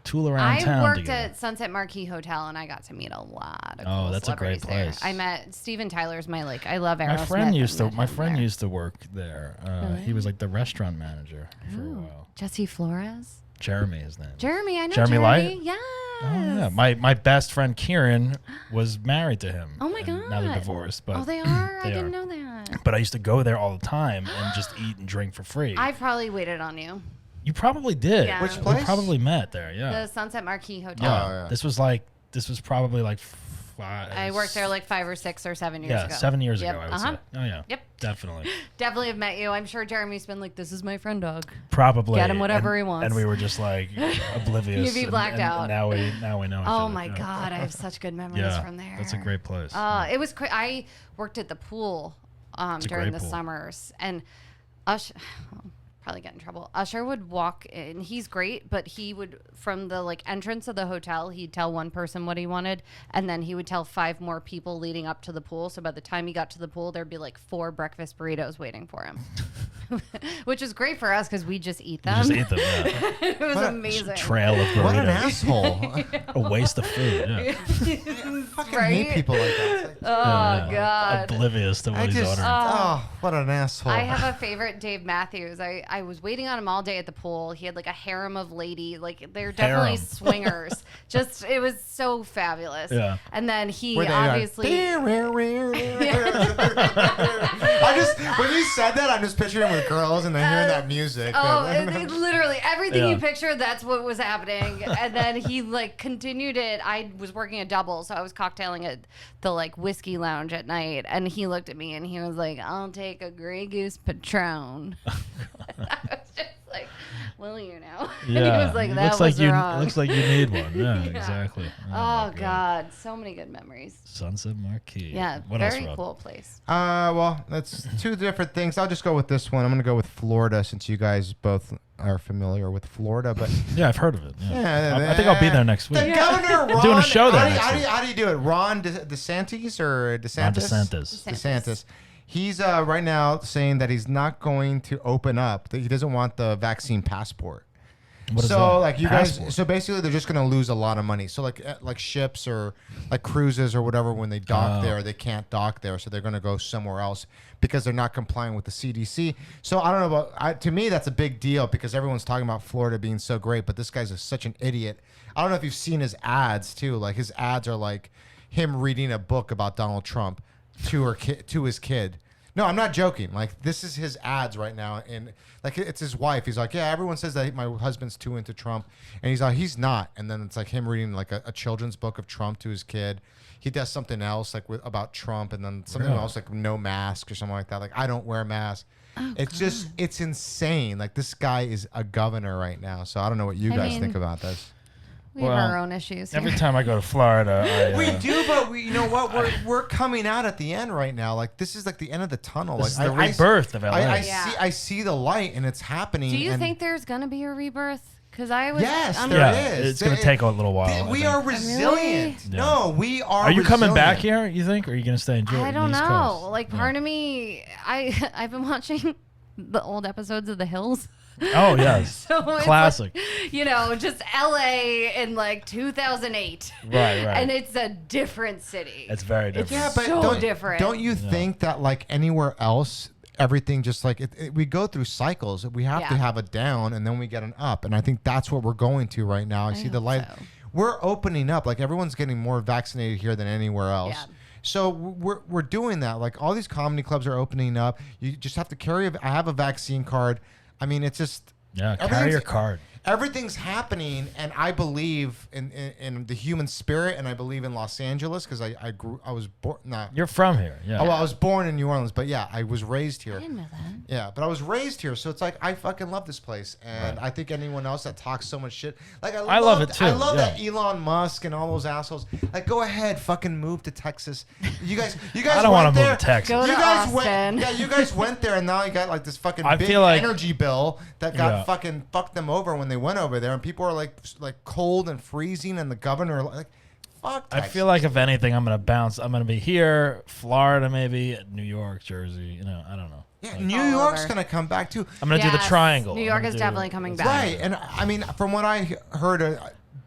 tool around I town worked together. at Sunset Marquis Hotel and I got to meet a lot of Oh, cool that's a great celebrities there. place. I met Steven Tyler's I love Aerosmith. My friend used to. and met My him friend there. used to work there. He was like the restaurant manager for a while. Jesse Flores. Jeremy, his name. Jeremy, I know Jeremy Jeremy. Light? Yes. Oh yeah, my best friend Kieran was married to him. Oh my and Now they're God. divorced, but Oh, they are? I they didn't are. know that. But I used to go there all the time and just eat and drink for free. I probably waited on you. You probably did. Yeah. Which We place? probably met there. Yeah. The Sunset Marquis Hotel. Yeah. Oh, yeah. This was probably like I worked there like 5 or 6 or 7 years ago. 7 years Yep. ago, I would say. Oh, yeah. Yep. Definitely. Definitely have met you. I'm sure Jeremy's been like, this is my friend dog. Probably. Get him whatever he wants. And we were just like oblivious. You'd be blacked out. Now we know each Oh other. my Yeah. God, I have such good memories Yeah, from there. that's a great place. It was I worked at the pool a during great the pool. summers, and Usher, probably get in trouble. Usher would walk in. He's great, but he would, from the like entrance of the hotel, he'd tell one person what he wanted, and then he would tell 5 more people leading up to the pool. So by the time he got to the pool, there'd be like 4 breakfast burritos waiting for him, which is great for us because we just eat them. You just ate them. Yeah. It was amazing. Trail of burritos. What an asshole. A waste of food. Yeah. Fucking Right? hate people like that. It's like, Oh God. Oblivious to what I he's just, ordering. oh, what an asshole. I have a favorite Dave Matthews. I was waiting on him all day at the pool. He had like a harem of lady. Like they're definitely Harem. swingers. Just it was so fabulous. Yeah. And then he Were they obviously I just when you said that, I'm just picturing him with girls and then hearing that music. literally everything Yeah. you picture, that's what was happening. And then he like continued it. I was working a double, so I was cocktailing at the like whiskey lounge at night, and he looked at me and he was like, "I'll take a Grey Goose Patron." I was just like, "Will you now?" And he was like, "That looks like was you wrong." looks like you need one. Yeah, exactly. Oh my God, so many good memories. Sunset Marquee. Yeah, What else, very Rob? cool place. Well, that's 2 different things. I'll just go with this one. I'm gonna go with Florida since you guys both are familiar with Florida. But Yeah, I've heard of it. Yeah. yeah, I think I'll be there next week. the governor, Ron, doing a show there How next week. do you do it? Ron DeSantis or DeSantis? Ron DeSantis. DeSantis. He's right now saying that he's not going to open up. That he doesn't want the vaccine passport. What is So that? like you Passport? guys, so basically they're just gonna lose a lot of money. So like ships or like cruises or whatever, when they dock there, they can't dock there, so they're gonna go somewhere else because they're not complying with the CDC. So I don't know about. To me, that's a big deal because everyone's talking about Florida being so great, but this guy's such an idiot. I don't know if you've seen his ads too. Like his ads are like him reading a book about Donald Trump to his kid. No, I'm not joking. Like this is his ads right now, and like it's his wife. He's like, yeah, everyone says that my husband's too into Trump, and he's like, he's not. And then it's like him reading like a children's book of Trump to his kid. He does something else like about Trump, and then something else like no mask or something like that. Like I don't wear a mask. It's just it's insane. Like this guy is a governor right now. So I don't know what you guys think about this. We have Well, our own issues here. Every time I go to Florida, We do, but you know what? We're coming out at the end right now. Like this is like the end of the tunnel. This Like is the I rebirth of LA. I see the light and it's happening. Do you and think there's gonna be a rebirth? Because I was. Yes, I'm- there yeah, is. it's going to take a little while. I We think. are resilient. Really? No, we are. Are you coming back resilient. here? You think, or are you going to stay in Georgia? I don't East know. Coast? Like part of me, I've been watching the old episodes of The Hills. Oh yes, So it's classic. like, you know, just LA in like 2008. Right, right. And it's a different city. It's very different. Yeah, but so different. Don't you think that like anywhere else, everything just like we go through cycles. We have to Yeah. have a down and then we get an up, and I think that's what we're going to right now. I see the hope light. so. We're opening up. Like everyone's getting more vaccinated here than anywhere else. Yeah. So we're doing that. Like all these comedy clubs are opening up. You just have to carry. I have a vaccine card. I mean, it's just Yeah, carry everything's- your card. Everything's happening, and I believe in the human spirit, and I believe in Los Angeles because I was born. You're from here. Yeah. Oh, well, I was born in New Orleans, but yeah, I was raised here. I didn't know that. Yeah, but I was raised here, so it's like I fucking love this place, and I think anyone else that talks so much shit, like I love it too, I love yeah. that Elon Musk and all those assholes. Like, go ahead, fucking move to Texas. You guys I don't want went to move there. to Texas. Go You to guys Austin. went, yeah. You guys went there, and now you got like this fucking I big feel like- energy bill that got Yeah. fucking fucked them over when they went over there, and people are like cold and freezing, and the governor like, fuck. I Texas. feel like if anything, I'm gonna bounce. I'm gonna be here, Florida, maybe New York, Jersey. You know, I don't know. yeah, Like, New all York's over. gonna come back too. I'm gonna do the Yes, triangle. New I'm York gonna is do- definitely coming back. Right, and I mean, from what I heard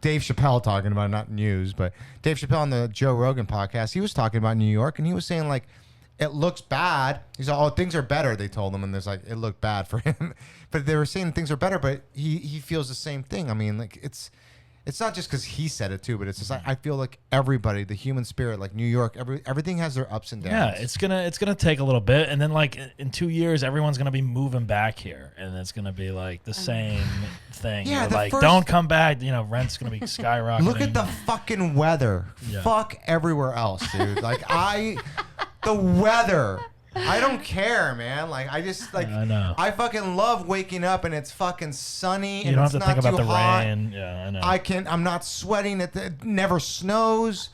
Dave Chappelle talking about, not news, but Dave Chappelle on the Joe Rogan podcast, he was talking about New York, and he was saying like, it looks bad. He's like, oh, things are better. They told him, and there's like, it looked bad for him, but they were saying things are better, but he feels the same thing. I mean, like It's not just because he said it too, but it's just like I feel like everybody, the human spirit, like New York, everything has their ups and downs. Yeah, it's gonna take a little bit, and then like in 2 years, everyone's gonna be moving back here, and it's gonna be like the same thing. Yeah, You're the like first- don't come back. You know, rent's gonna be skyrocketing. Look at the fucking weather. Yeah. Fuck everywhere else, dude. Like the weather. I don't care, man. Like I just like I know. I fucking love waking up and it's fucking sunny You and don't it's have to not think about too the hot. rain. Yeah, I know. I'm not sweating. It never snows.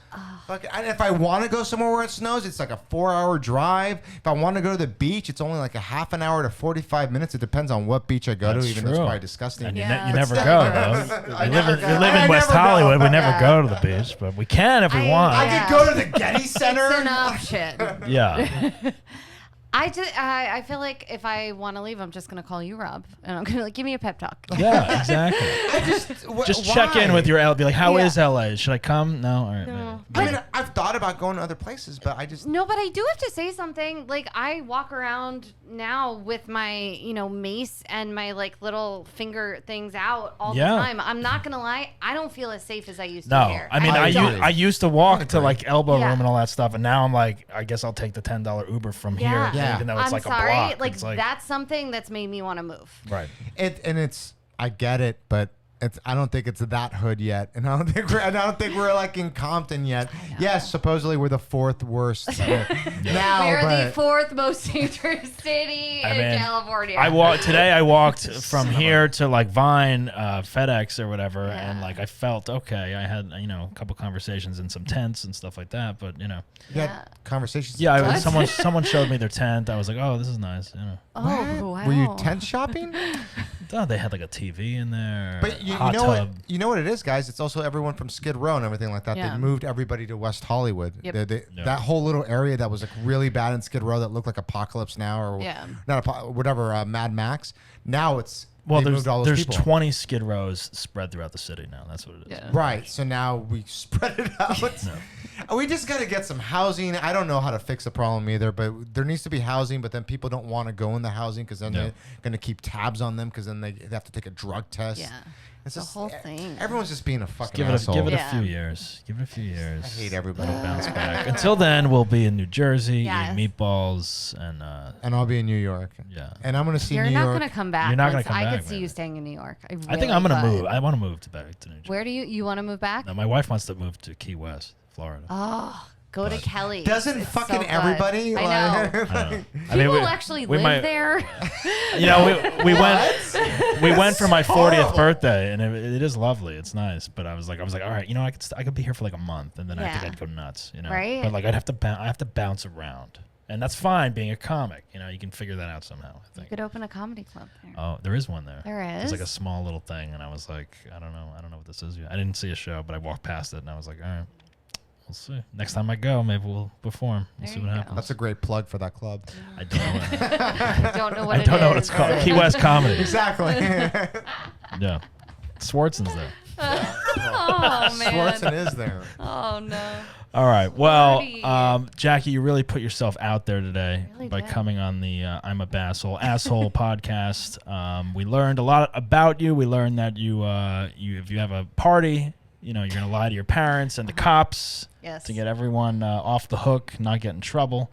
And if I want to go somewhere where it snows, it's like a 4-hour drive. If I want to go to the beach, it's only like a half an hour to 45 minutes. It depends on what beach I go That's to. Even true. though it's probably disgusting. And Yeah. you never But go, still- though. I You never live go. in I West never go. Hollywood. We never Yeah. go to the beach, but we can if we want. I Yeah. could go to the Getty Center. It's an option. Yeah. I feel like if I want to leave, I'm just gonna call you, Rob, and I'm gonna be like, give me a pep talk. Yeah, exactly. Just check in with your L. Be like, how is LA? Should I come? No? All right. No. I mean, I've thought about going to other places, but I just. No, but I do have to say something. Like, I walk around now with my, mace and my like little finger things out all Yeah. the time. I'm not gonna lie, I don't feel as safe as I used to No, here. I mean, I I agree. used to walk to agree. like elbow Yeah. room and all that stuff, and now I'm like, I guess I'll take the $10 Uber from here, Yeah. even though it's I'm like sorry, a block. like It's like that's something that's made me want to move. right. I get it, but I don't think it's that hood yet, and I don't think we're like in Compton yet. Yes, supposedly we're the 4th worst now, We're but the 4th most dangerous city I in mean, California. I walked from here to like Vine, FedEx or whatever, and like I felt okay. I had a couple conversations in some tents and stuff like that, but you had conversations. yeah, someone showed me their tent. I was like, oh, this is nice. oh, wow. Were you tent shopping? Oh, they had like a TV in there, But you hot know what? tub. You know what it is, guys. It's also everyone from Skid Row and everything like that. Yeah. They moved everybody to West Hollywood. Yep. That whole little area that was like really bad in Skid Row that looked like Apocalypse Now or Yeah. not whatever Mad Max. Now it's Well, they moved all those there's people. 20 Skid Rows spread throughout the city now. That's what it is. Yeah. Right. So now we spread it out. We just got to get some housing. I don't know how to fix the problem either, but there needs to be housing, but then people don't want to go in the housing because then they're going to keep tabs on them because then they have to take a drug test. Yeah. It's The just, whole thing. Everyone's just being a fucking Give it asshole. a Yeah. few years. Give it a few years. I hate everybody. It'll bounce back. Until then, we'll be in New Jersey Yes. eating meatballs and And I'll be in New York. yeah. And I'm going to see You're New not York. going to come back. You're not gonna once come I back, could see man. you staying in New York. I think I'm gonna could. move. I want to move back to New Jersey. Where do you want to move back? No, my wife wants to move to Key West, Florida. Oh, go to Kelly. Doesn't It's fucking so good. everybody? I know. I don't know. I People we- actually we live might- there. we went for my 40th horrible. birthday, and it is lovely. It's nice, but I was like, all right, I could be here for like a month, and then I think Yeah. I'd go nuts, Right. But like I have to bounce around, and that's fine. Being a comic, you can figure that out somehow. I You think. could open a comedy club there. Oh, there is one there. There There's like is? a small little thing, and I was like, I don't know what this is yet. I didn't see a show, but I walked past it, and I was like, all right, we'll see. Next time I go, maybe we'll perform. We'll There see you what go. happens. That's a great plug for that club. I don't know. I don't know what I don't know what it's called. Key West Comedy. Exactly. Yeah, Swartzen's there. Oh, man. Swartzen is there. Oh, no. All right. Well, Party. Jackie, you really put yourself out there today Really by did. coming on the I'm a Basshole podcast. We learned a lot about you. We learned that if you have a party, you're going to lie to your parents and the cops Yes. to get everyone off the hook, not get in trouble.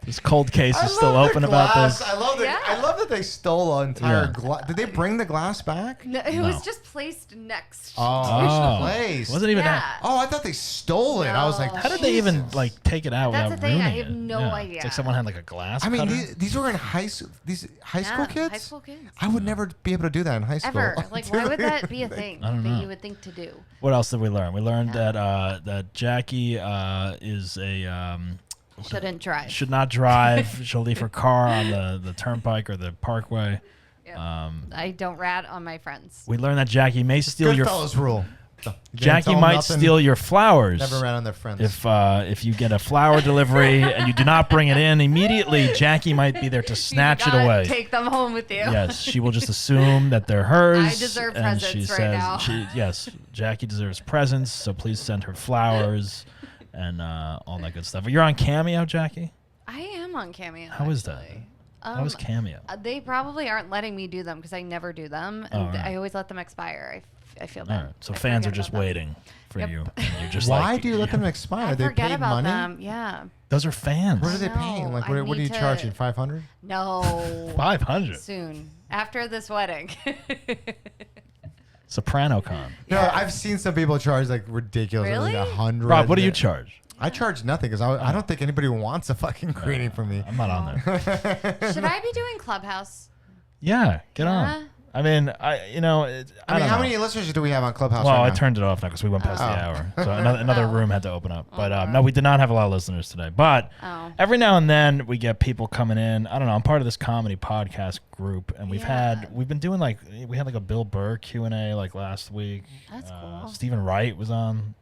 This cold case is still love the open about glass. this. I love that. Yeah. I love that they stole an entire Yeah. glass. Did they bring the glass back? No, it No. was just placed next. Oh, place. Wasn't even Yeah. that. Oh, I thought they stole it. I was like, No. How did they even like take it out That's without the thing, I ruining have it? no Yeah. idea. It's like someone had like a glass. I mean, cutter. these were in high school. These high school Yeah, kids. High school kids. I would never be able to do that in high school. Ever. Like, why would that be a thing I don't that know. you would think to do? What else did we learn? We learned Yeah. that Jackie is a Shouldn't drive. should not drive. She'll leave her car on the turnpike or the parkway. Yeah. I don't rat on my friends. We learned that Jackie may steal your Goodfellas rule. You didn't Jackie tell 'em might nothing, steal your flowers. Never ran on their friends. If you get a flower delivery and you do not bring it in immediately, Jackie might be there to snatch you it gotta away. Take them home with you. Yes, she will just assume that they're hers. I deserve and she presents right says, now. yes, Jackie deserves presents, so please send her flowers and all that good stuff. You're on Cameo, Jackie? I am on Cameo. How is that? actually. How was Cameo? They probably aren't letting me do them because I never do them, and right. I always let them expire. I feel All bad. right. So I fans are forget just about them. waiting for Yep. you. And you're just Why like, do you let them expire? I They forget paid about money. them. Yeah. Those are fans. What are they I paying? know. Like, I what are you need to- charging? 500? No. 500. Soon after this wedding. SopranoCon. No, I've seen some people charge like ridiculous, Really? like 100. Rob, what do you charge? I charge nothing because I don't think anybody wants a fucking greeting from me. I'm not on there. Should I be doing Clubhouse? Yeah, get Yeah? on. I mean, I I mean, how many listeners do we have on Clubhouse Well, right I now? turned it off now because we went past the hour. So another room had to open up. But Okay. no, we did not have a lot of listeners today. But Oh. every now and then we get people coming in. I don't know. I'm part of this comedy podcast group, and we've been doing we had like a Bill Burr Q&A like last week. That's cool. Stephen Wright was on.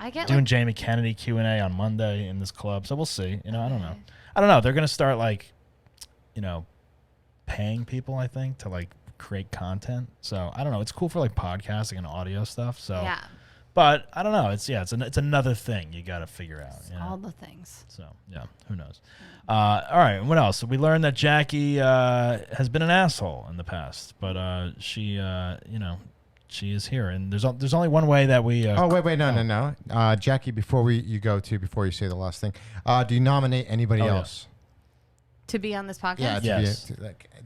I get Doing like, Jamie Kennedy Q&A on Monday in this club. So we'll see. I don't know. I don't know. They're gonna start paying people, I think, to create content. So I don't know. It's cool for podcasting and audio stuff. So yeah, but I don't know. It's another thing you got to figure out. You know? all the things. So yeah, who knows? All right. What else? We learned that Jackie has been an asshole in the past, but she she is here, and there's only one way that we. Oh wait, no. Jackie, before you say the last thing, do you nominate anybody else? To be on this podcast? Yeah. Yes.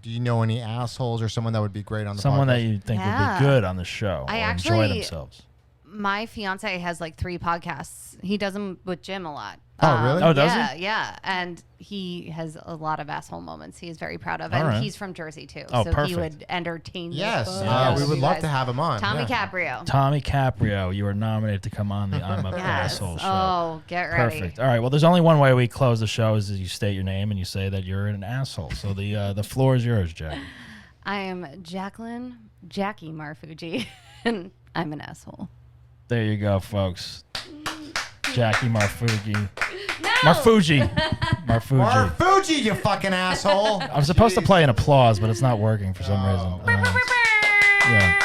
Do you know any assholes or someone that would be great on the Someone podcast? that you think would Yeah. be good on the show I or enjoy actually- themselves. My fiance has 3 podcasts. He does them with Jim a lot. Oh, really? Oh, does he? Yeah. And he has a lot of asshole moments he is very proud of. All And right. he's from Jersey, too. Oh, so he perfect. would entertain the Yes, fuck Yes. out we of would you love guys. to have him on. Tommy yeah. Caprio. Tommy Caprio, you are nominated to come on the I'm a Yes. Asshole show. Oh, get ready. Perfect. All right. Well, there's only one way we close the show is you state your name and you say that you're an asshole. So the floor is yours, Jack. I am Jackie Marfuggi, and I'm an asshole. There you go, folks. Jackie Marfuggi. No! Marfuggi. Marfuggi, you fucking asshole. I'm supposed to play an applause, but it's not working for some reason. Yeah.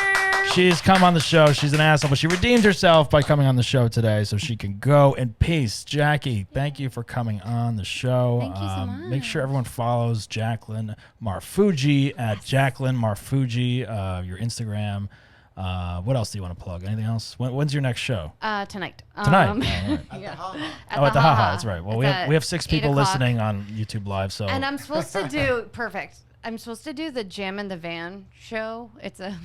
She's come on the show. She's an asshole, but she redeemed herself by coming on the show today so she can go in peace. Jackie, thank you for coming on the show. Thank you so Make sure much. everyone follows Jaclyn Marfuggi at Jaclyn Marfuggi, your Instagram. What else do you want to plug? Anything else? When's your next show? Tonight. Tonight. All right. Yeah. At the Haha. That's right. Well, It's we have 6 at people 8 o'clock. listening on YouTube Live, so And I'm supposed to do perfect. I'm supposed to do the Jam in the Van show. It's a.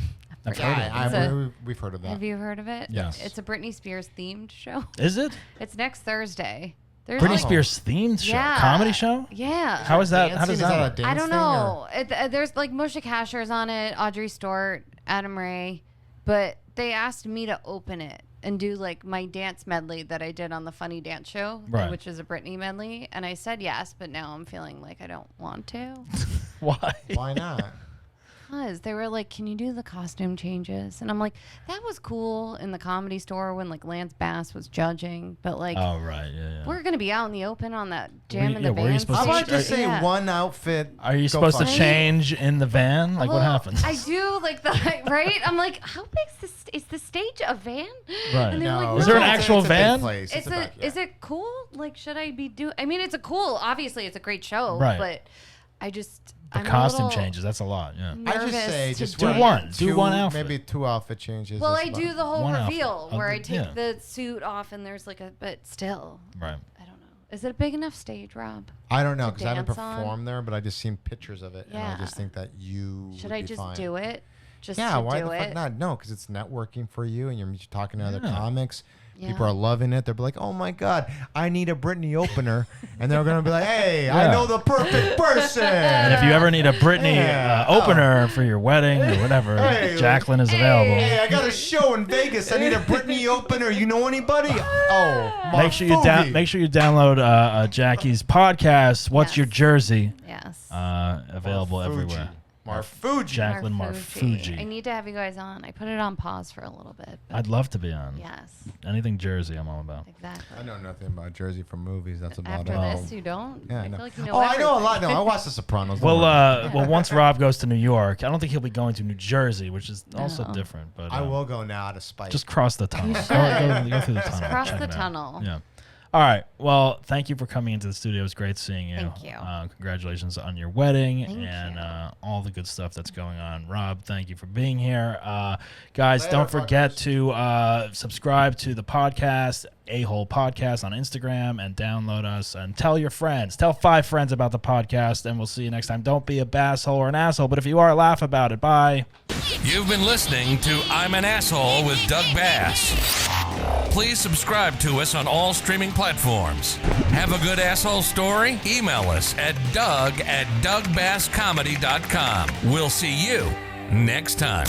I I've forget. heard of It's a- We've heard of that. Have you heard of it? Yes. It's a Britney Spears themed show. is it It's next Thursday. There's Britney like- Spears themed show, Yeah. comedy show? Yeah. How is that? How Dancing? does Is that? that a work? dance I don't thing, or- know. There's Moshe Kasher's on it, Audrey Stewart, Adam Ray, but they asked me to open it and do my dance medley that I did on the Funny Dance Show, Right. which is a Britney medley, and I said yes, but now I'm feeling like I don't want to. Why? Why not? Because they were like, can you do the costume changes? And I'm like, that was cool in the Comedy Store when Lance Bass was judging, but Oh right, yeah. we're gonna be out in the open on that Were Jam you- in the yeah, were you Van. supposed How to about sh- just say Yeah. one outfit? Are you go supposed to fuck- change in the van? Like what Well, happens? I do right? I'm like, how big is the stage a van? Right. And they're No, like, Is there an no. actual it's a big van? place. Is it cool? Should I be doing? I mean, it's obviously it's a great show, Right. but I just The I'm a costume little changes. That's a lot. Yeah. I just nervous say to just do wear one. Do two- one outfit. Maybe 2 outfit changes. Well, That's I about do it. the whole One outfit. reveal I'll where do- I take yeah. the suit off and there's but still, Right. I don't know. Is it a big enough stage, Rob? I don't know to because I haven't dance on? performed there, but I just seen pictures of it, and I Yeah. just think that you Should would I be just fine. do it? Just Yeah, to why do the fuck it? not? No, because it's networking for you, and you're talking to other Yeah. comics. Yeah. People are loving it. They'll be like, "Oh my god, I need a Britney opener," and they're gonna be like, "Hey, Yeah. I know the perfect person." And if you ever need a Britney Yeah. opener for your wedding or whatever, Hey. Jaclyn is available. Hey, I got a show in Vegas. I need a Britney opener. You know anybody? Oh, Make sure you Marfuggi. make sure you download Jackie's podcast. What's Yes. Your Jersey? Yes. Available Marfuggi. everywhere. Marfuggi. Jaclyn Marfuggi. I need to have you guys on. I put it on pause for a little bit. But I'd love to be on. yes, Anything Jersey, I'm all about. exactly. I know nothing about Jersey from movies. That's about After it. this, you don't? Yeah, I I know. feel like you know Oh, I know a everything. lot. No, I watched The Sopranos. don't Well, worry. well, once Rob goes to New York, I don't think he'll be going to New Jersey, which is also No. different. But I will go now out of spite. just cross the tunnel. Go through the tunnel. Cross Check the it out. tunnel. Yeah. All right. Well, thank you for coming into the studio. It was great seeing you. Thank you. Congratulations on your wedding Thank and you. all the good stuff that's going on. Rob, thank you for being here. Guys, Later, don't forget fuckers. to subscribe to the podcast, A-Hole Podcast on Instagram, and download us and tell your friends. Tell 5 friends about the podcast, and we'll see you next time. Don't be a basshole or an asshole, but if you are, laugh about it. Bye. You've been listening to I'm an Asshole with Doug Bass. Please subscribe to us on all streaming platforms. Have a good asshole story? Email us at doug@dougbasscomedy.com. We'll see you next time.